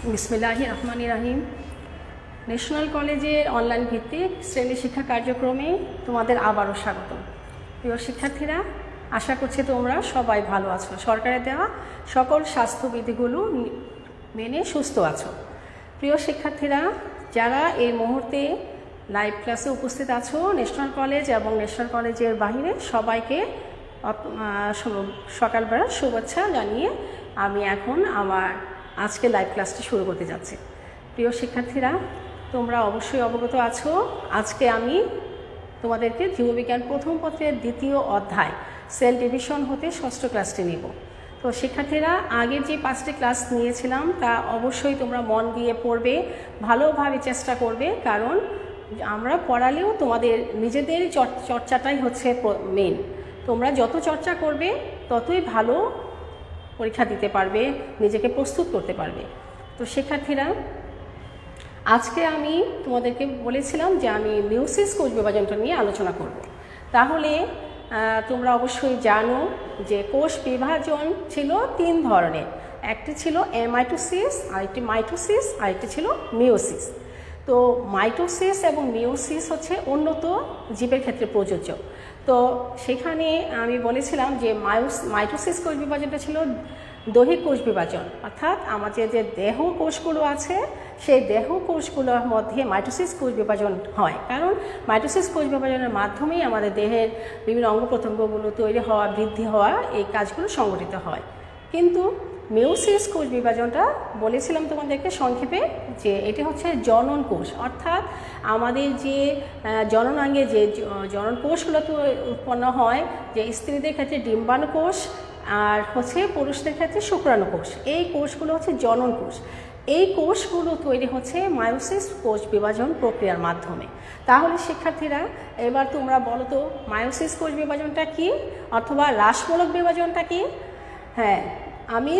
বিসমিল্লাহির রহমানির রহিম। ন্যাশনাল কলেজের অনলাইন ভিত্তিক শ্রেণী শিক্ষা কার্যক্রমে তোমাদের আবারও স্বাগত। প্রিয় শিক্ষার্থীরা, আশা করছি তোমরা সবাই ভালো আছো, সরকারের দেওয়া সকল স্বাস্থ্যবিধিগুলো মেনে সুস্থ আছো। প্রিয় শিক্ষার্থীরা, যারা এই মুহূর্তে লাইভ ক্লাসে উপস্থিত আছো ন্যাশনাল কলেজ এবং ন্যাশনাল কলেজের বাহিরে, সবাইকে সকালবেলা শুভেচ্ছা জানিয়ে আমি এখন আমার আজকে লাইভ ক্লাসটি শুরু করতে যাচ্ছি। প্রিয় শিক্ষার্থীরা, তোমরা অবশ্যই অবগত আছো, আজকে আমি তোমাদেরকে জীববিজ্ঞান প্রথম পত্রের দ্বিতীয় অধ্যায় সেল ডিভিশন হতে ষষ্ঠ ক্লাসটি নেব। তো শিক্ষার্থীরা, আগের যে 5টি ক্লাস নিয়েছিলাম তা অবশ্যই তোমরা মন দিয়ে পড়বে, ভালোভাবে চেষ্টা করবে, কারণ আমরা পড়ালেও তোমাদের নিজেদের চর্চাটাই হচ্ছে মেন। তোমরা যত চর্চা করবে ততই ভালো পরীক্ষা দিতে পারবে, নিজেকে প্রস্তুত করতে পারবে। তো শিক্ষার্থীরা, আজকে আমি তোমাদেরকে বলেছিলাম যে আমি মিওসিস কোষ বিভাজনটা নিয়ে আলোচনা করব। তাহলে তোমরা অবশ্যই জানো যে কোষ বিভাজন ছিল 3 ধরনের। একটি ছিল অ্যামাইটোসিস, আরেকটি মাইটোসিস, আরেকটি ছিল মিওসিস। তো মাইটোসিস এবং মিওসিস হচ্ছে উন্নত জীবের ক্ষেত্রে প্রযোজ্য। তো সেখানে আমি বলেছিলাম যে মাইটোসিস কোষ বিভাজনটা ছিল দৈহিক কোষ বিভাজন, অর্থাৎ আমাদের যে দেহ কোষগুলো আছে সেই দেহ কোষগুলোর মধ্যে মাইটোসিস কোষ বিভাজন হয়, কারণ মাইটোসিস কোষ বিভাজনের মাধ্যমেই আমাদের দেহের বিভিন্ন অঙ্গ প্রত্যঙ্গগুলো তৈরি হওয়া, বৃদ্ধি হওয়া, এই কাজগুলো সংগঠিত হয়। কিন্তু মিওসিস কোষ বিভাজনটা বলেছিলাম তোমাদেরকে সংক্ষেপে যে এটি হচ্ছে জনন কোষ, অর্থাৎ আমাদের যে জননাঙ্গে যে জনন কোষগুলো তো উৎপন্ন হয়, যে স্ত্রীদের ক্ষেত্রে ডিম্বাণু কোষ আর হচ্ছে পুরুষদের ক্ষেত্রে শুক্রাণু কোষ, এই কোষগুলো হচ্ছে জনন কোষ। এই কোষগুলো তৈরি হচ্ছে মায়োসিস কোষ বিভাজন প্রক্রিয়ার মাধ্যমে। তাহলে শিক্ষার্থীরা, এবার তোমরা বলো তো মায়োসিস কোষ বিভাজনটা কি, অথবা হ্রাসমূলক বিভাজনটা কি? হ্যাঁ, আমি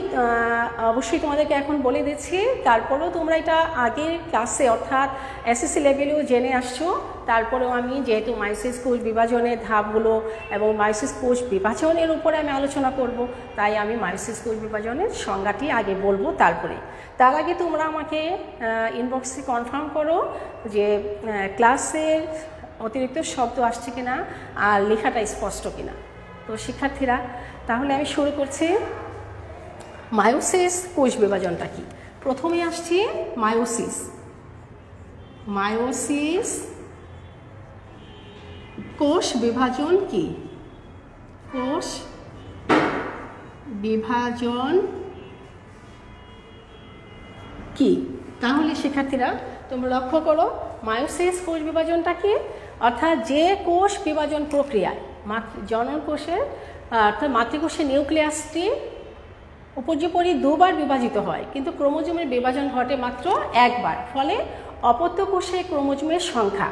অবশ্যই তোমাদেরকে এখন বলে দিচ্ছি, তারপরেও তোমরা এটা আগের ক্লাসে অর্থাৎ এসএসসি লেভেলেও জেনে আসছো। তারপরেও আমি যেহেতু মায়োসিস কোষ বিভাজনের ধাপগুলো এবং মায়োসিস কোষ বিভাজনের উপরে আমি আলোচনা করব, তাই আমি মায়োসিস কোষ বিভাজনের সংজ্ঞাটি আগে বলবো। তার আগে তোমরা আমাকে ইনবক্সে কনফার্ম করো যে ক্লাসের অতিরিক্ত শব্দ আসছে কিনা আর লেখাটা স্পষ্ট কিনা। তো শিক্ষার্থীরা, তাহলে আমি শুরু করছি। মায়োসিস কোষ বিভাজনটা কি? প্রথমে আসছি মায়োসিস। মায়োসিস কোষ বিভাজন কি? কোষ বিভাজন কি? তাহলে শিক্ষার্থীরা, তোমরা লক্ষ্য করো মায়োসিস কোষ বিভাজনটা কি, অর্থাৎ যে কোষ বিভাজন প্রক্রিয়ায় জনন কোষের অর্থাৎ মাতৃকোষের নিউক্লিয়াসটি উপর্যুপরি 2বার বিভাজিত হয়, কিন্তু ক্রোমোজোমের বিভাজন ঘটে মাত্র 1বার, ফলে অপত্য কোষে ক্রোমোজোমের সংখ্যা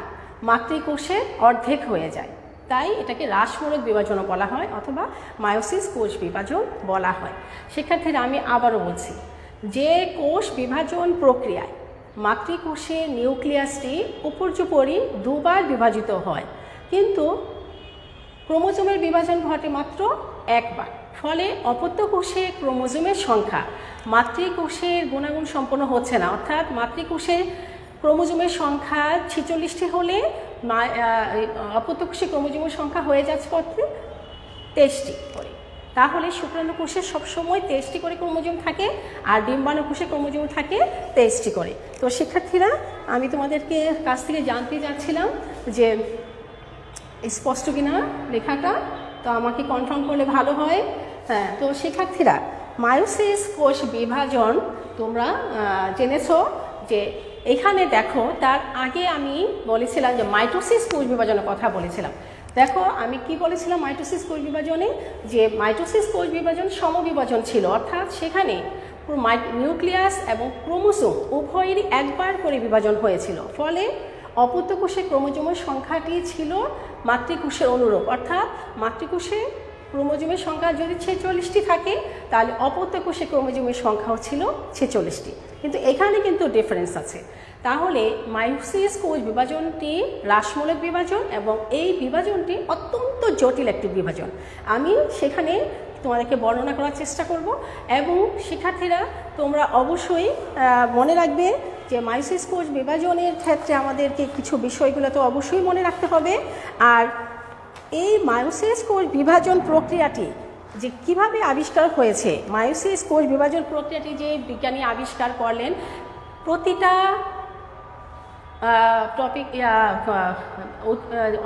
মাতৃকোষের অর্ধেক হয়ে যায়। তাই এটাকে হ্রাসমূলক বিভাজনও বলা হয়, অথবা মায়োসিস কোষ বিভাজন বলা হয়। শিক্ষার্থীরা, আমি আবারও বলছি, যে কোষ বিভাজন প্রক্রিয়ায় মাতৃকোষের নিউক্লিয়াসটি উপর্যুপরি 2বার বিভাজিত হয়, কিন্তু ক্রোমোজোমের বিভাজন ঘটে মাত্র 1বার, ফলে অপত্য কোষে ক্রোমোজোমের সংখ্যা মাতৃকোষের গুণাগুণ সম্পন্ন হচ্ছে না। অর্থাৎ মাতৃকোষের ক্রোমোজোমের সংখ্যা 46টি হলে অপত্য কোষে ক্রোমোজোমের সংখ্যা হয়ে যাচ্ছে কত? 23টি করে। তাহলে শুক্রাণু কোষে সবসময় 23টি করে ক্রোমোজোম থাকে, আর ডিম্বাণু কোষে ক্রোমোজোম থাকে 23টি করে। তো শিক্ষার্থীরা, আমি তোমাদেরকে কাছ থেকে জানতে চাচ্ছিলাম যে স্পষ্ট কিনা লেখাটা, তো আমাকে কনফার্ম করলে ভালো হয়। হ্যাঁ, তো শিক্ষার্থীরা, মায়োসিস কোষ বিভাজন তোমরা জেনেছো যে এখানে দেখো, তার আগে আমি বলেছিলাম যে মাইটোসিস কোষ বিভাজনের কথা বলেছিলাম। দেখো আমি কি বলেছিলাম মাইটোসিস কোষ বিভাজনে, যে মাইটোসিস কোষ বিভাজন সমবিভাজন ছিল, অর্থাৎ সেখানে নিউক্লিয়াস এবং ক্রোমোজোম উভয়েরই 1বার করে বিভাজন হয়েছিল, ফলে অপত্য কোষে ক্রোমোজোমের সংখ্যাটি ছিল মাতৃকোষের অনুরূপ। অর্থাৎ মাতৃকোষে ক্রোমোজোমের সংখ্যা যদি 46টি থাকে, তাহলে অপত্য কোষে ক্রোমোজোমের সংখ্যাও ছিল 46টি। কিন্তু এখানে কিন্তু ডিফারেন্স আছে। তাহলে মায়োসিস কোষ বিভাজনটি হ্রাসমূলক বিভাজন, এবং এই বিভাজনটি অত্যন্ত জটিল একটি বিভাজন। আমি সেখানে তোমাদেরকে বর্ণনা করার চেষ্টা করব। এবং শিক্ষার্থীরা তোমরা অবশ্যই মনে রাখবে যে মায়োসিস কোষ বিভাজনের ক্ষেত্রে আমাদেরকে কিছু বিষয়গুলো তো অবশ্যই মনে রাখতে হবে। আর এই মায়োসিস কোষ বিভাজন প্রক্রিয়াটি যে কিভাবে আবিষ্কার হয়েছে, মায়োসিস কোষ বিভাজন প্রক্রিয়াটি যে বিজ্ঞানী আবিষ্কার করলেন, প্রতিটা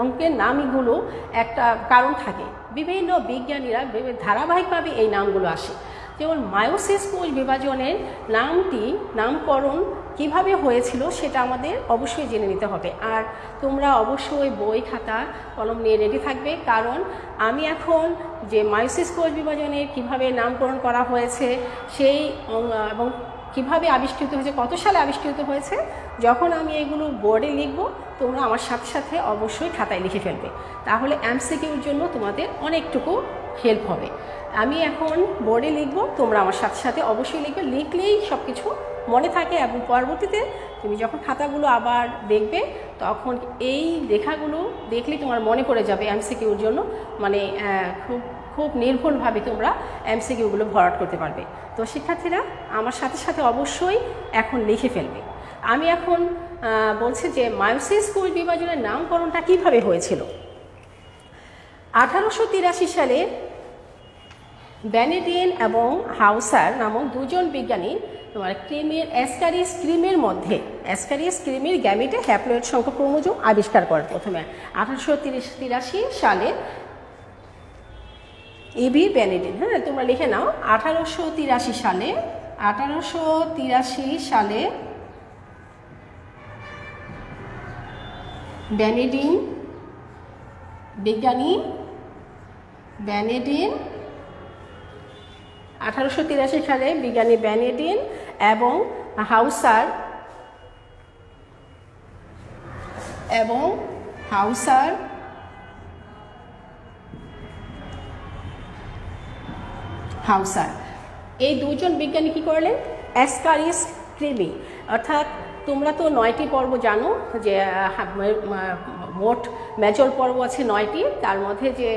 অঙ্কের নামগুলো একটা কারণ থাকে। বিভিন্ন বিজ্ঞানীরা ধারাবাহিকভাবে এই নামগুলো আসে। যেমন মায়োসিস কোষ বিভাজনের নামকরণ কিভাবে হয়েছিল সেটা আমাদের অবশ্যই জেনে নিতে হবে। আর তোমরা অবশ্যই বই খাতা কলম নিয়ে রেডি থাকবে, কারণ আমি এখন যে মায়োসিস কোষ বিভাজনের কিভাবে নামকরণ করা হয়েছে সেই এবং কিভাবে আবিষ্কৃত হয়েছে, কত সালে আবিষ্কৃত হয়েছে, যখন আমি এগুলো বোর্ডে লিখব তোমরা আমার সাথে সাথে অবশ্যই খাতায় লিখে ফেলবে। তাহলে এমসিকিউর জন্য তোমাদের অনেকটুকু হেল্প হবে। আমি এখন বোর্ডে লিখব, তোমরা আমার সাথে সাথে অবশ্যই লিখবে, লিখলেই সব কিছু মনে থাকে এবং পরবর্তীতে তুমি যখন খাতাগুলো আবার দেখবে তখন এই লেখাগুলো দেখলে তোমার মনে পড়ে যাবে এমসিকিউর জন্য, মানে খুব নির্ভুলভাবে তোমরা এমসিকিউগুলো ভরাট করতে পারবে। তো শিক্ষার্থীরা আমার সাথে সাথে অবশ্যই এখন লিখে ফেলবে। আমি এখন বলছি যে মায়োসিস কোষ বিভাজনের নামকরণটা কিভাবে হয়েছিল। 1883 সালে বেনেডিন এবং হাউসার নামক দুজন বিজ্ঞানী তোমার অ্যাসকারিস ক্রিমের গ্যামিটে হ্যাপ্লয়েড সংখ্যক ক্রোমোজোম আবিষ্কার করেন প্রথমে 1883 সালে। ইবি বেনেডিন, হ্যাঁ তোমরা লিখে নাও, 1883 সালে বেনেডিন বিজ্ঞানী 1883 সালে বিজ্ঞানী বেনেডিন এবং হাউসার এই দুজন বিজ্ঞানী কি করলেন, অ্যাসকারিস ক্রিমি, অর্থাৎ তোমরা তো 9টি পর্ব জানো, যে মোট মেজর পর্ব আছে 9টি, তার মধ্যে যে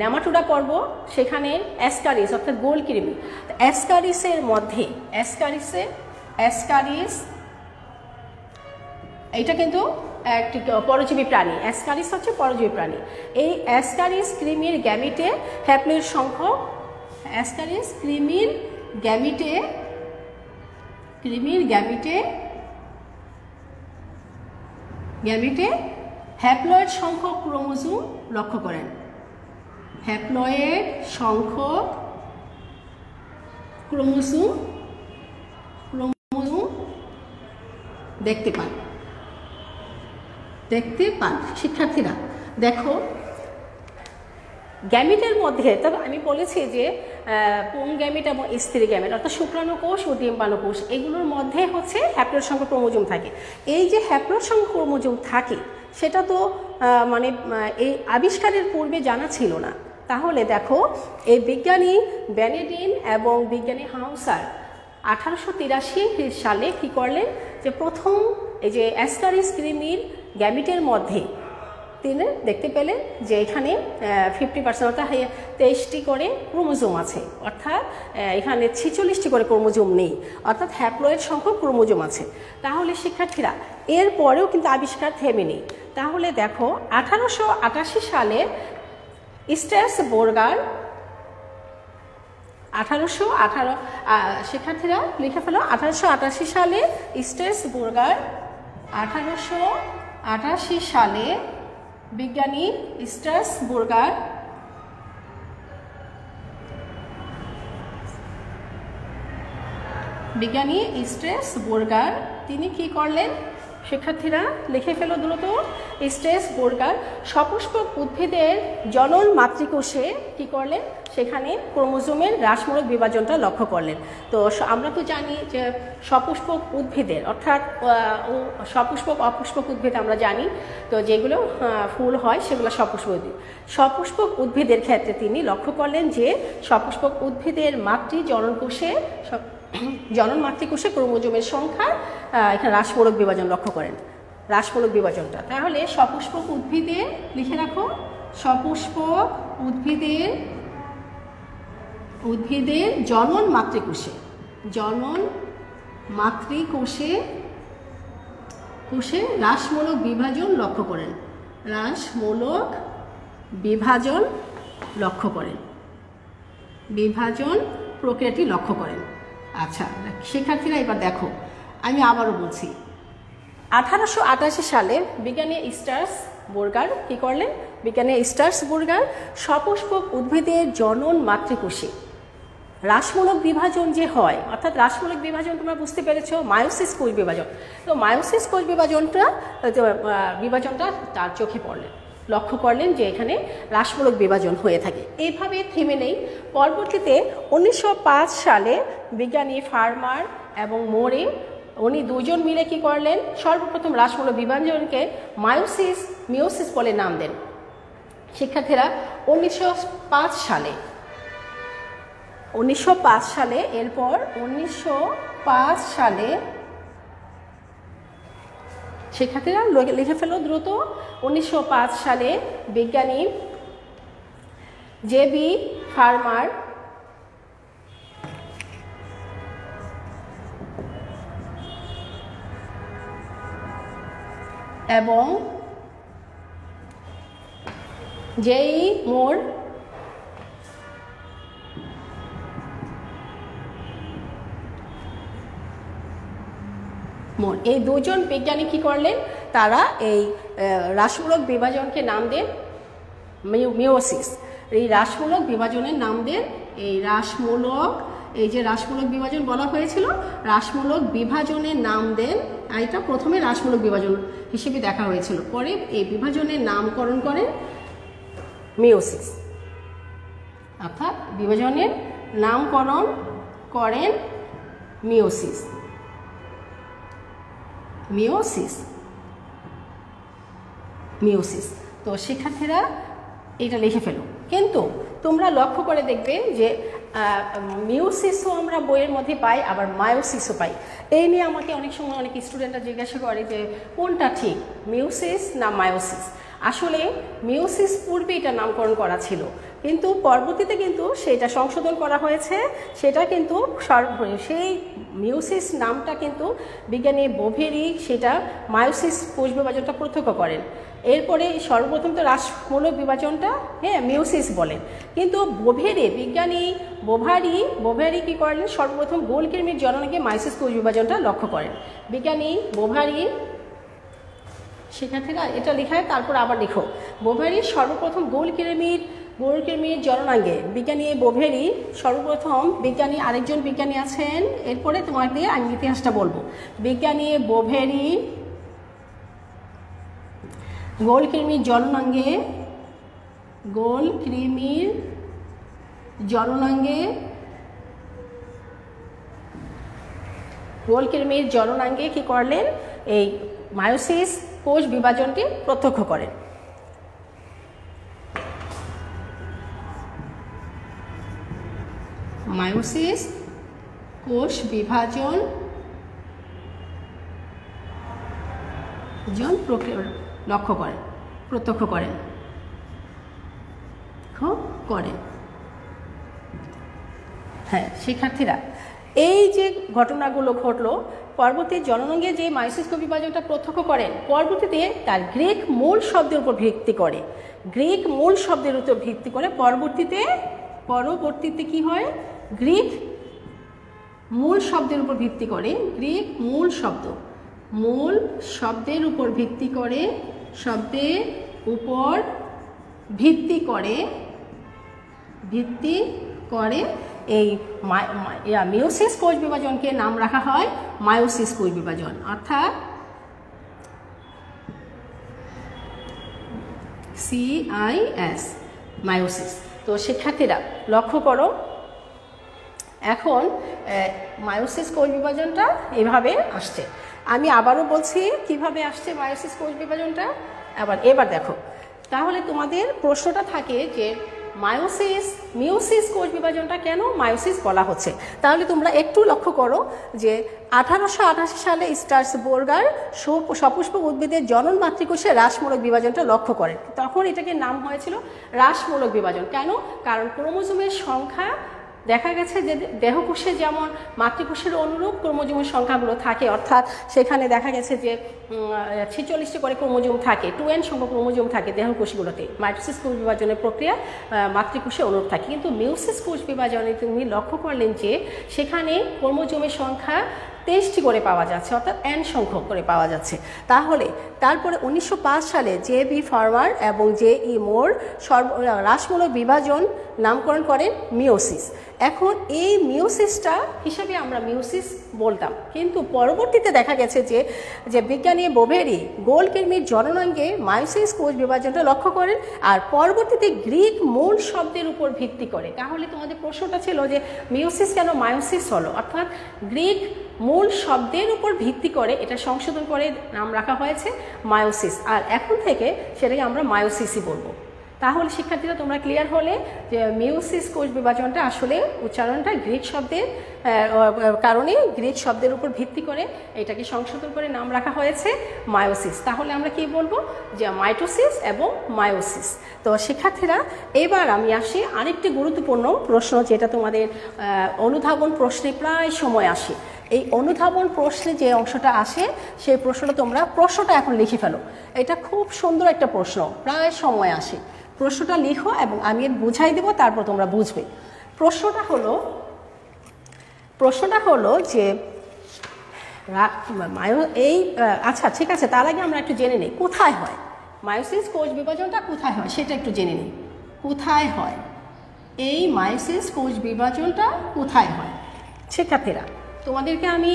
নেমাটোডা পর্ব সেখানে অ্যাসকারিস অর্থাৎ গোল কৃমি। অ্যাসকারিসের মধ্যে এইটা কিন্তু একটি পরজীবী প্রাণী, অ্যাসকারিস হচ্ছে পরজীবী প্রাণী। এই অ্যাসকারিস ক্রিমির গ্যামিটে হ্যাপ্লয়েড সংখ্যক গ্যামিটে হ্যাপ্লয়েড সংখ্যক ক্রোমোজোম লক্ষ্য করেন। হ্যাপ্লয়েড সংখ্যক ক্রোমোজোম দেখতে পান। শিক্ষার্থীরা দেখো, গ্যামিটের মধ্যে, তবে আমি বলেছি যে পুং গ্যামিট এবং স্ত্রী গ্যামিট অর্থাৎ শুক্রাণু কোষ ও ডিম্বাণু কোষ, এগুলোর মধ্যে হচ্ছে হ্যাপ্লয়েড সংখ্যক ক্রোমোজোম থাকে। এই যে হ্যাপ্লয়েড সংখ্যক ক্রোমোজোম থাকে সেটা তো মানে এই আবিষ্কারের পূর্বে জানা ছিল না। তাহলে দেখো, এই বিজ্ঞানী বেনেডিন এবং বিজ্ঞানী হাউসার 1883 সালে কী করলেন, যে প্রথম এই যে অ্যাসকারিস ক্রিমির গ্যামিটের মধ্যে তিনি দেখতে পেলেন যে এখানে 50% অর্থাৎ 23টি করে ক্রোমোজোম আছে, অর্থাৎ এখানে 46টি করে ক্রোমোজোম নেই, অর্থাৎ হ্যাপ্লয়েড সংখ্যক ক্রোমোজোম আছে। তাহলে শিক্ষার্থীরা এর পরেও কিন্তু আবিষ্কার থেমে নেই। তাহলে দেখো, 1888 সালে স্ট্রাসবুর্গার, শিক্ষার্থীরা লিখে ফেলো, 1888 সালে স্ট্রাসবুর্গার, 1888 সালে বিজ্ঞানী স্ট্রাসবুর্গার তিনি কি করলেন, শিক্ষার্থীরা লিখে ফেলো দ্রুত, স্ট্রাসবুর্গার সপুষ্পক উদ্ভিদের জনন মাতৃকোষে কি করলেন, সেখানে ক্রোমোজোমের হ্রাসমূলক বিভাজনটা লক্ষ্য করলেন। তো আমরা তো জানি যে সপুষ্পক উদ্ভিদের, অর্থাৎ সপুষ্পক অপুষ্পক উদ্ভিদ আমরা জানি, তো যেগুলো ফুল হয় সেগুলো সপুষ্পক উদ্ভিদের ক্ষেত্রে তিনি লক্ষ্য করলেন যে সপুষ্পক উদ্ভিদের জনন মাতৃকোষে ক্রোমোজোমের সংখ্যা এখানে হ্রাসমূলক বিভাজন লক্ষ্য করেন, হ্রাসমূলক বিভাজনটা। তাহলে সপুষ্পক উদ্ভিদে লিখে রাখো, সপুষ্পক উদ্ভিদের উদ্ভিদের জনন মাতৃকোষে, জনন মাতৃকোষে হ্রাসমূলক বিভাজন লক্ষ্য করেন, হ্রাসমূলক বিভাজন লক্ষ্য করেন, বিভাজন প্রক্রিয়াটি লক্ষ্য করেন। আচ্ছা শিক্ষার্থীরা এবার দেখো, আমি আবারও বলছি, 1888 সালে বিজ্ঞানী স্ট্রাসবুর্গার কি করলেন? বিজ্ঞানী স্ট্রাসবুর্গার সপুষ্পক উদ্ভিদের জনন মাতৃকোষে হ্রাসমূলক বিভাজন যে হয়, অর্থাৎ হ্রাসমূলক বিভাজন তোমরা বুঝতে পেরেছো, মায়োসিস কোষ বিভাজন। তো মায়োসিস কোষ বিভাজনটা তার চোখে পড়লেন, লক্ষ্য করলেন যে এখানে হ্রাসমূলক বিভাজন হয়ে থাকে। এইভাবে থেমে নেই। পরবর্তীতে 1905 সালে বিজ্ঞানী ফার্মার এবং মোরে উনি দুজন মিলে কি করলেন? সর্বপ্রথম হ্রাসমূলক বিভাজনকে মিওসিস বলে নাম দেন। শিক্ষার্থীরা 1905 সালে এরপর 1905 সালে শিক্ষার্থীরা লিখে ফেলো দ্রুত। 1905 সালে বিজ্ঞানী জে.বি. ফার্মার এবং জে.ই. মোর এই দুজন বিজ্ঞানী কি করলেন? তারা এই হ্রাসমূলক বিভাজনকে নাম দেন মিওসিস। এই হ্রাসমূলক বিভাজনের নাম দেন এই যে হ্রাসমূলক বিভাজন বলা হয়েছিল, হ্রাসমূলক বিভাজনের নাম দেন, এটা প্রথমে হ্রাসমূলক বিভাজন হিসেবে দেখা হয়েছিল, পরে এই বিভাজনের নামকরণ করেন মিওসিস, অর্থাৎ বিভাজনের নামকরণ করেন মিওসিস। তো শিক্ষার্থীরা এটা লিখে ফেলো। কিন্তু তোমরা লক্ষ্য করে দেখবে যে মিওসিসও আমরা বইয়ের মধ্যে পাই, আবার মায়োসিসও পাই। এই নিয়ে আমাকে অনেক সময় অনেক স্টুডেন্টরা জিজ্ঞাসা করে যে কোনটা ঠিক, মিওসিস না মায়োসিস। আসলে মিওসিস পূর্বে এটা নামকরণ করা ছিল, কিন্তু পরবর্তীতে কিন্তু সেটা সংশোধন করা হয়েছে। সেটা কিন্তু সেই মিওসিস নামটা কিন্তু বিজ্ঞানী বোভেরি সেটা মায়োসিস কোষ বিভাজনটা প্রত্যক্ষ করেন। এরপরে সর্বপ্রথম তো হ্রাসমূলক বিভাজনটা মিওসিস বলেন, কিন্তু বিজ্ঞানী বোভারি কি করেন? সর্বপ্রথম গোলকৃমির জননে মায়োসিস কোষ বিভাজনটা লক্ষ্য করেন। বিজ্ঞানী বোভারি, শিক্ষার্থীরা এটা লেখায় তারপর আবার লিখো, বোভারি সর্বপ্রথম গোলকৃমির জননাঙ্গে, বিজ্ঞানী বোভেরি সর্বপ্রথম, বিজ্ঞানী আরেকজন বিজ্ঞানী আছেন, এরপরে তোমাদের আমি ইতিহাসটা বলবো। বিজ্ঞানী বোভেরি গোলকৃমির জননাঙ্গে কি করলেন? এই মায়োসিস কোষ বিভাজনটি প্রত্যক্ষ করেন। মায়োসিস কোষ বিভাজন প্রত্যক্ষ করেন। হ্যাঁ শিক্ষার্থীরা, এই যে ঘটনাগুলো ঘটলো, পরবর্তী জননাঙ্গে যে মায়োসিস কোষ বিভাজনটা প্রত্যক্ষ করেন, পরবর্তীতে তার গ্রিক মূল শব্দের উপর ভিত্তি করে পরবর্তীতে কি হয়? গ্রিক মূল শব্দের উপর ভিত্তি করে, শব্দের উপর ভিত্তি করে এই মিওসিস কোষ বিভাজনকে নাম রাখা হয় মায়োসিস কোষ বিভাজন, অর্থাৎ CIS মায়োসিস। তো শিক্ষার্থীরা লক্ষ্য করো, এখন মায়োসিস কোষ বিভাজনটা এভাবে আসছে। আমি আবারও বলছি কিভাবে আসছে মায়োসিস কোষ বিভাজনটা। এবার দেখো, তাহলে তোমাদের প্রশ্নটা থাকে যে মিওসিস কোষ বিভাজনটা কেন মায়োসিস বলা হচ্ছে। তাহলে তোমরা একটু লক্ষ্য করো যে 1888 সালে স্ট্রাসবুর্গার সপুষ্পক উদ্ভিদের জনন মাতৃকোষে হ্রাসমূলক বিভাজনটা লক্ষ্য করেন। তখন এটাকে নাম হয়েছিল হ্রাসমূলক বিভাজন। কেন? কারণ ক্রোমোজোমের সংখ্যা দেখা গেছে যে দেহকোষে যেমন মাতৃকোষের অনুরূপ ক্রোমোজোমের সংখ্যাগুলো থাকে, অর্থাৎ সেখানে দেখা গেছে যে 46টি করে ক্রোমোজোম থাকে, 2n সংখ্যক ক্রোমোজোম থাকে দেহকোষগুলোতে। মাইটোসিস কোষ বিভাজনের প্রক্রিয়া মাতৃকোষে অনুরূপ থাকে, কিন্তু মিওসিস কোষ বিভাজনে তুমি লক্ষ্য করলেন যে সেখানে ক্রোমোজোমের সংখ্যা 23টি করে পাওয়া যাচ্ছে, অর্থাৎ n সংখ্যক করে পাওয়া যাচ্ছে। তাহলে তারপরে 1905 সালে জে.বি. ফার্মার এবং জে.ই. মোর হ্রাসমূলক বিভাজন নামকরণ করেন মিওসিস। এখন এই মিওসিসটা হিসাবে আমরা মিওসিস বলতাম, কিন্তু পরবর্তীতে দেখা গেছে যে বিজ্ঞানী বোভেরি গোলকৃমির জননাঙ্গে মায়োসিস কোষ বিভাজনটা লক্ষ্য করেন, আর পরবর্তীতে গ্রিক মূল শব্দের উপর ভিত্তি করে। তাহলে তোমাদের প্রশ্নটা ছিল যে মিওসিস কেন মায়োসিস হলো, অর্থাৎ গ্রিক মূল শব্দের উপর ভিত্তি করে এটা সংশোধন করে নাম রাখা হয়েছে মায়োসিস, আর এখন থেকে সেটাকে আমরা মায়োসিসই বলবো। তাহলে শিক্ষার্থীরা তোমরা ক্লিয়ার হলে যে মিওসিস কোষ বিভাজনটা আসলে উচ্চারণটা গ্রিক শব্দের কারণে, গ্রিক শব্দের উপর ভিত্তি করে এটাকে সংশোধন করে নাম রাখা হয়েছে মায়োসিস। তাহলে আমরা কি বলবো যে মাইটোসিস এবং মায়োসিস। তো শিক্ষার্থীরা এবার আমি আসি আরেকটি গুরুত্বপূর্ণ প্রশ্ন, যেটা তোমাদের অনুধাবন প্রশ্নে প্রায় সময় আসে। এই অনুধাবন প্রশ্নে যে অংশটা আসে সেই প্রশ্নটা এখন লিখে ফেলো। এটা খুব সুন্দর একটা প্রশ্ন, প্রায় সময় আসে। প্রশ্নটা লিখো এবং আমি এর বুঝাই দেব, তারপর তোমরা বুঝবে। প্রশ্নটা হলো যে আচ্ছা ঠিক আছে, তার আগে আমরা একটু জেনে নিই কোথায় হয় মায়োসিস কোষ বিভাজনটা, কোথায় হয় সেটা একটু জেনে নিই। কোথায় হয় এই মায়োসিস কোষ বিভাজনটা, কোথায় হয়? শিক্ষার্থীরা তোমাদেরকে আমি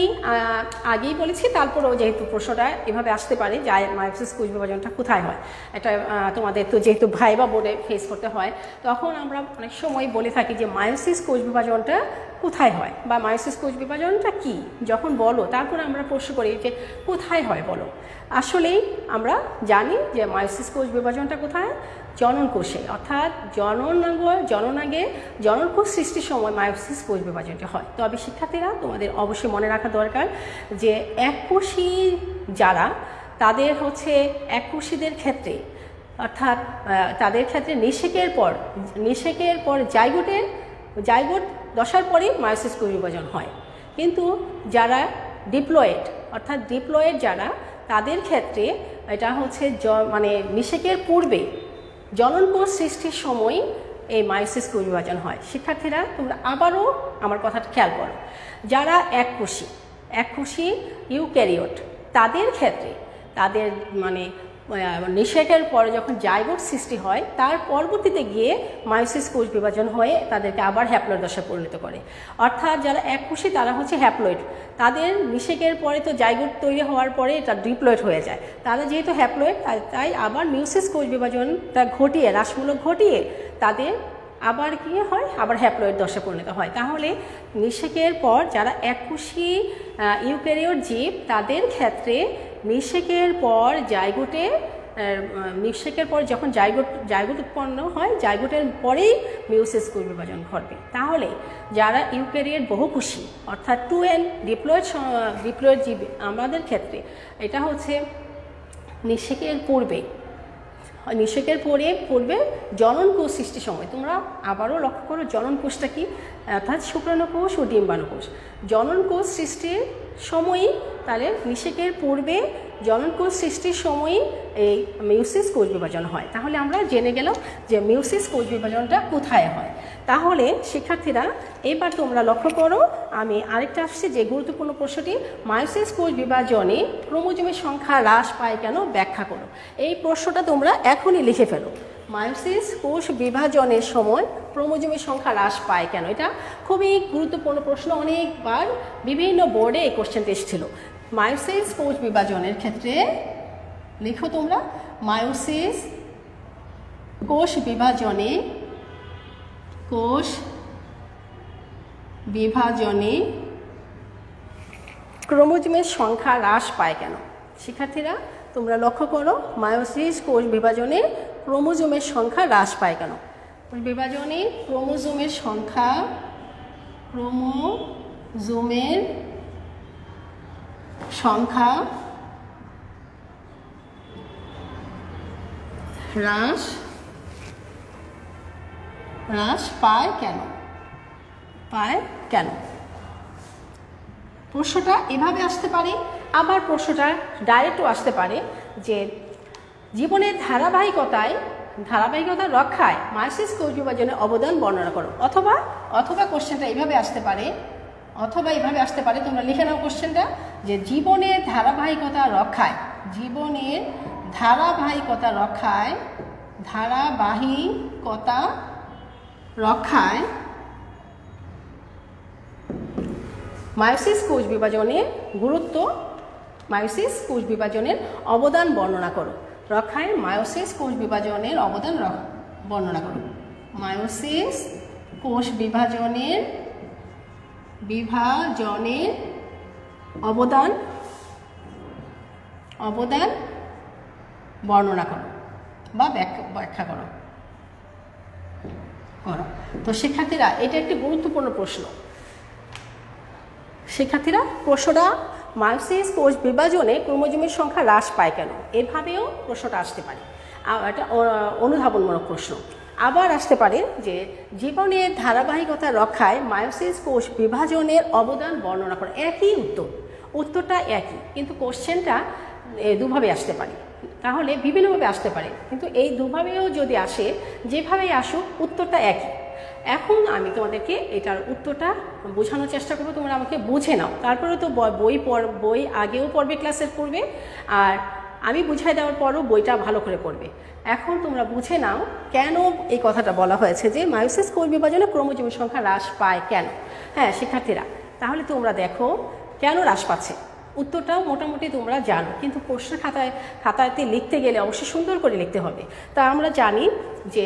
আগেই বলেছি, তারপরেও যেহেতু প্রশ্নটা এভাবে আসতে পারে যে মায়োসিস কোষ বিভাজনটা কোথায় হয়, এটা তোমাদের তো যেহেতু ভাইবা বোর্ডে ফেস করতে হয়, তখন আমরা অনেক সময় বলে থাকি যে মায়োসিস কোষ বিভাজনটা কোথায় হয় বা মায়োসিস কোষ বিভাজনটা কি। যখন বলো তারপরে আমরা প্রশ্ন করি যে কোথায় হয় বলো। আসলেই আমরা জানি যে মায়োসিস কোষ বিভাজনটা কোথায়, জনন কোষে, অর্থাৎ জননাঙ্গে জননকোষ সৃষ্টির সময় মায়োসিস কোষ বিভাজনটা হয়। তবে শিক্ষার্থীরা তোমাদের অবশ্যই মনে রাখা দরকার যে এককোষী যারা, তাদের হচ্ছে এককোষীদের ক্ষেত্রে, অর্থাৎ তাদের ক্ষেত্রে নিষেকের পর জাইগোট দশার পরেই মায়োসিস কোষ বিভাজন হয়। কিন্তু যারা ডিপ্লয়েড, অর্থাৎ ডিপ্লয়েড যারা, তাদের ক্ষেত্রে এটা হচ্ছে মানে নিষেকের পূর্বে জননকোষ সৃষ্টির সময় এই মায়োসিস কোষ বিভাজন হয়। শিক্ষার্থীরা তোমরা আবারও আমার কথাটা খেয়াল করো, যারা এককোষী ইউক্যারিওট, তাদের ক্ষেত্রে তাদের মানে নিষেকের পরে যখন জাইগোট সৃষ্টি হয়, তার পরবর্তীতে গিয়ে মায়োসিস কোষ বিভাজন হয়ে তাদেরকে আবার হ্যাপ্লয়েড দশায় পরিণত করে। অর্থাৎ যারা এককোষী তারা হচ্ছে হ্যাপ্লয়েড, তাদের নিষেকের পরে তো জাইগোট তৈরি হওয়ার পরে এটা ডিপ্লয়েড হয়ে যায়। তারা যেহেতু হ্যাপ্লয়েড, তাই আবার মিওসিস কোষ বিভাজনটা ঘটিয়ে, হ্রাসমূলক ঘটিয়ে তাদের আবার কি হয়, আবার হ্যাপ্লয়েড দশায় পরিণত হয়। তাহলে নিষেকের পর যারা এককোষী ইউক্যারিওট জীব, তাদের ক্ষেত্রে নিষেকের পর যখন জাইগোট উৎপন্ন হয়, জাইগোটের পরেই মিওসিস কোষ বিভাজন ঘটবে। তাহলে যারা ইউক্যারিওট বহুকোষী, অর্থাৎ 2n ডিপ্লয়েড জীব, আমাদের ক্ষেত্রে এটা হচ্ছে নিষেকের পূর্বে জননকোষ সৃষ্টির সময়। তোমরা আবারও লক্ষ্য করো জননকোষটা কি, অর্থাৎ শুক্রাণুকোষ ও ডিম্বাণুকোষ। জননকোষ সৃষ্টির সময়ই, তাহলে নিষেকের পূর্বে জননকোষ সৃষ্টির সময়ই এই মিওসিস কোষ বিভাজন হয়। তাহলে আমরা জেনে গেলাম যে মিওসিস কোষ বিভাজনটা কোথায় হয়। তাহলে শিক্ষার্থীরা এবার তোমরা লক্ষ্য করো, আমি আরেকটা আসছি যে গুরুত্বপূর্ণ প্রশ্নটি, মায়োসিস কোষ বিভাজনে ক্রোমোজোমের সংখ্যা হ্রাস পায় কেন, ব্যাখ্যা করো। এই প্রশ্নটা তোমরা এখনই লিখে ফেলো। মায়োসিস কোষ বিভাজনের সময় ক্রোমোজোমের সংখ্যা হ্রাস পায় কেন, এটা খুবই গুরুত্বপূর্ণ প্রশ্ন, অনেকবার বিভিন্ন বোর্ডে এই কোশ্চেনটি এসেছিল। মায়োসিস কোষ বিভাজনের ক্ষেত্রে লিখো তোমরা, মায়োসিস কোষ বিভাজনে ক্রোমোজোমের সংখ্যা হ্রাস পায় কেন। শিক্ষার্থীরা তোমরা লক্ষ্য করো, মায়োসিস কোষ বিভাজনে ক্রোমোজোমের সংখ্যা হ্রাস পায় কেন। বিভাজনে ক্রোমোজোমের সংখ্যা হ্রাস পায় কেন। পায় কেন? প্রশ্নটা এভাবে আসতে পারে, আবার প্রশ্নটা ডাইরেক্টও আসতে পারে যে জীবনের ধারাবাহিকতা রক্ষায় মায়োসিস কোষ বিভাজনের অবদান বর্ণনা করো। অথবা কোশ্চেনটা এইভাবে আসতে পারে, তোমরা লিখে নাও কোশ্চেনটা, যে জীবনের ধারাবাহিকতা রক্ষায় মায়োসিস কোষ বিভাজনের গুরুত্ব, মায়োসিস কোষ বিভাজনের অবদান বর্ণনা করো। রক্ষায় মায়োসিস কোষ বিভাজনের অবদান বর্ণনা করো। মায়োসিস কোষ বিভাজনের অবদান বর্ণনা করো বা ব্যাখ্যা করো। তো শিক্ষার্থীরা, এটা একটি গুরুত্বপূর্ণ প্রশ্ন। শিক্ষার্থীরা, প্রশ্নটা মায়োসিস কোষ বিভাজনে ক্রোমোজোমের সংখ্যা হ্রাস পায় কেন, এভাবেও প্রশ্নটা আসতে পারে। এটা অনুধাবনমূলক প্রশ্ন। আবার আসতে পারে যে জীবনের ধারাবাহিকতা রক্ষায় মায়োসিস কোষ বিভাজনের অবদান বর্ণনা করে। একই উত্তরটা একই, কিন্তু কোশ্চেনটা দুভাবে আসতে পারে, তাহলে বিভিন্নভাবে আসতে পারে, কিন্তু এই দুভাবেও যদি আসে, যেভাবেই আসুক উত্তরটা একই। এখন আমি তোমাদেরকে এটার উত্তরটা বোঝানোর চেষ্টা করবো, তোমরা আমাকে বুঝে নাও। তারপরে তো বই আগেও পড়বে, ক্লাসের পড়বে, আর আমি বুঝাই দেওয়ার পরও বইটা ভালো করে পড়বে। এখন তোমরা বুঝে নাও কেন এই কথাটা বলা হয়েছে যে মায়োসিস কোষ বিভাজনে ক্রোমোজোমের সংখ্যা হ্রাস পায় কেন। হ্যাঁ শিক্ষার্থীরা, তাহলে তোমরা দেখো কেন হ্রাস পাচ্ছে। উত্তরটাও মোটামুটি তোমরা জানো, কিন্তু প্রশ্ন খাতাতে লিখতে গেলে অবশ্যই সুন্দর করে লিখতে হবে। তা আমরা জানি যে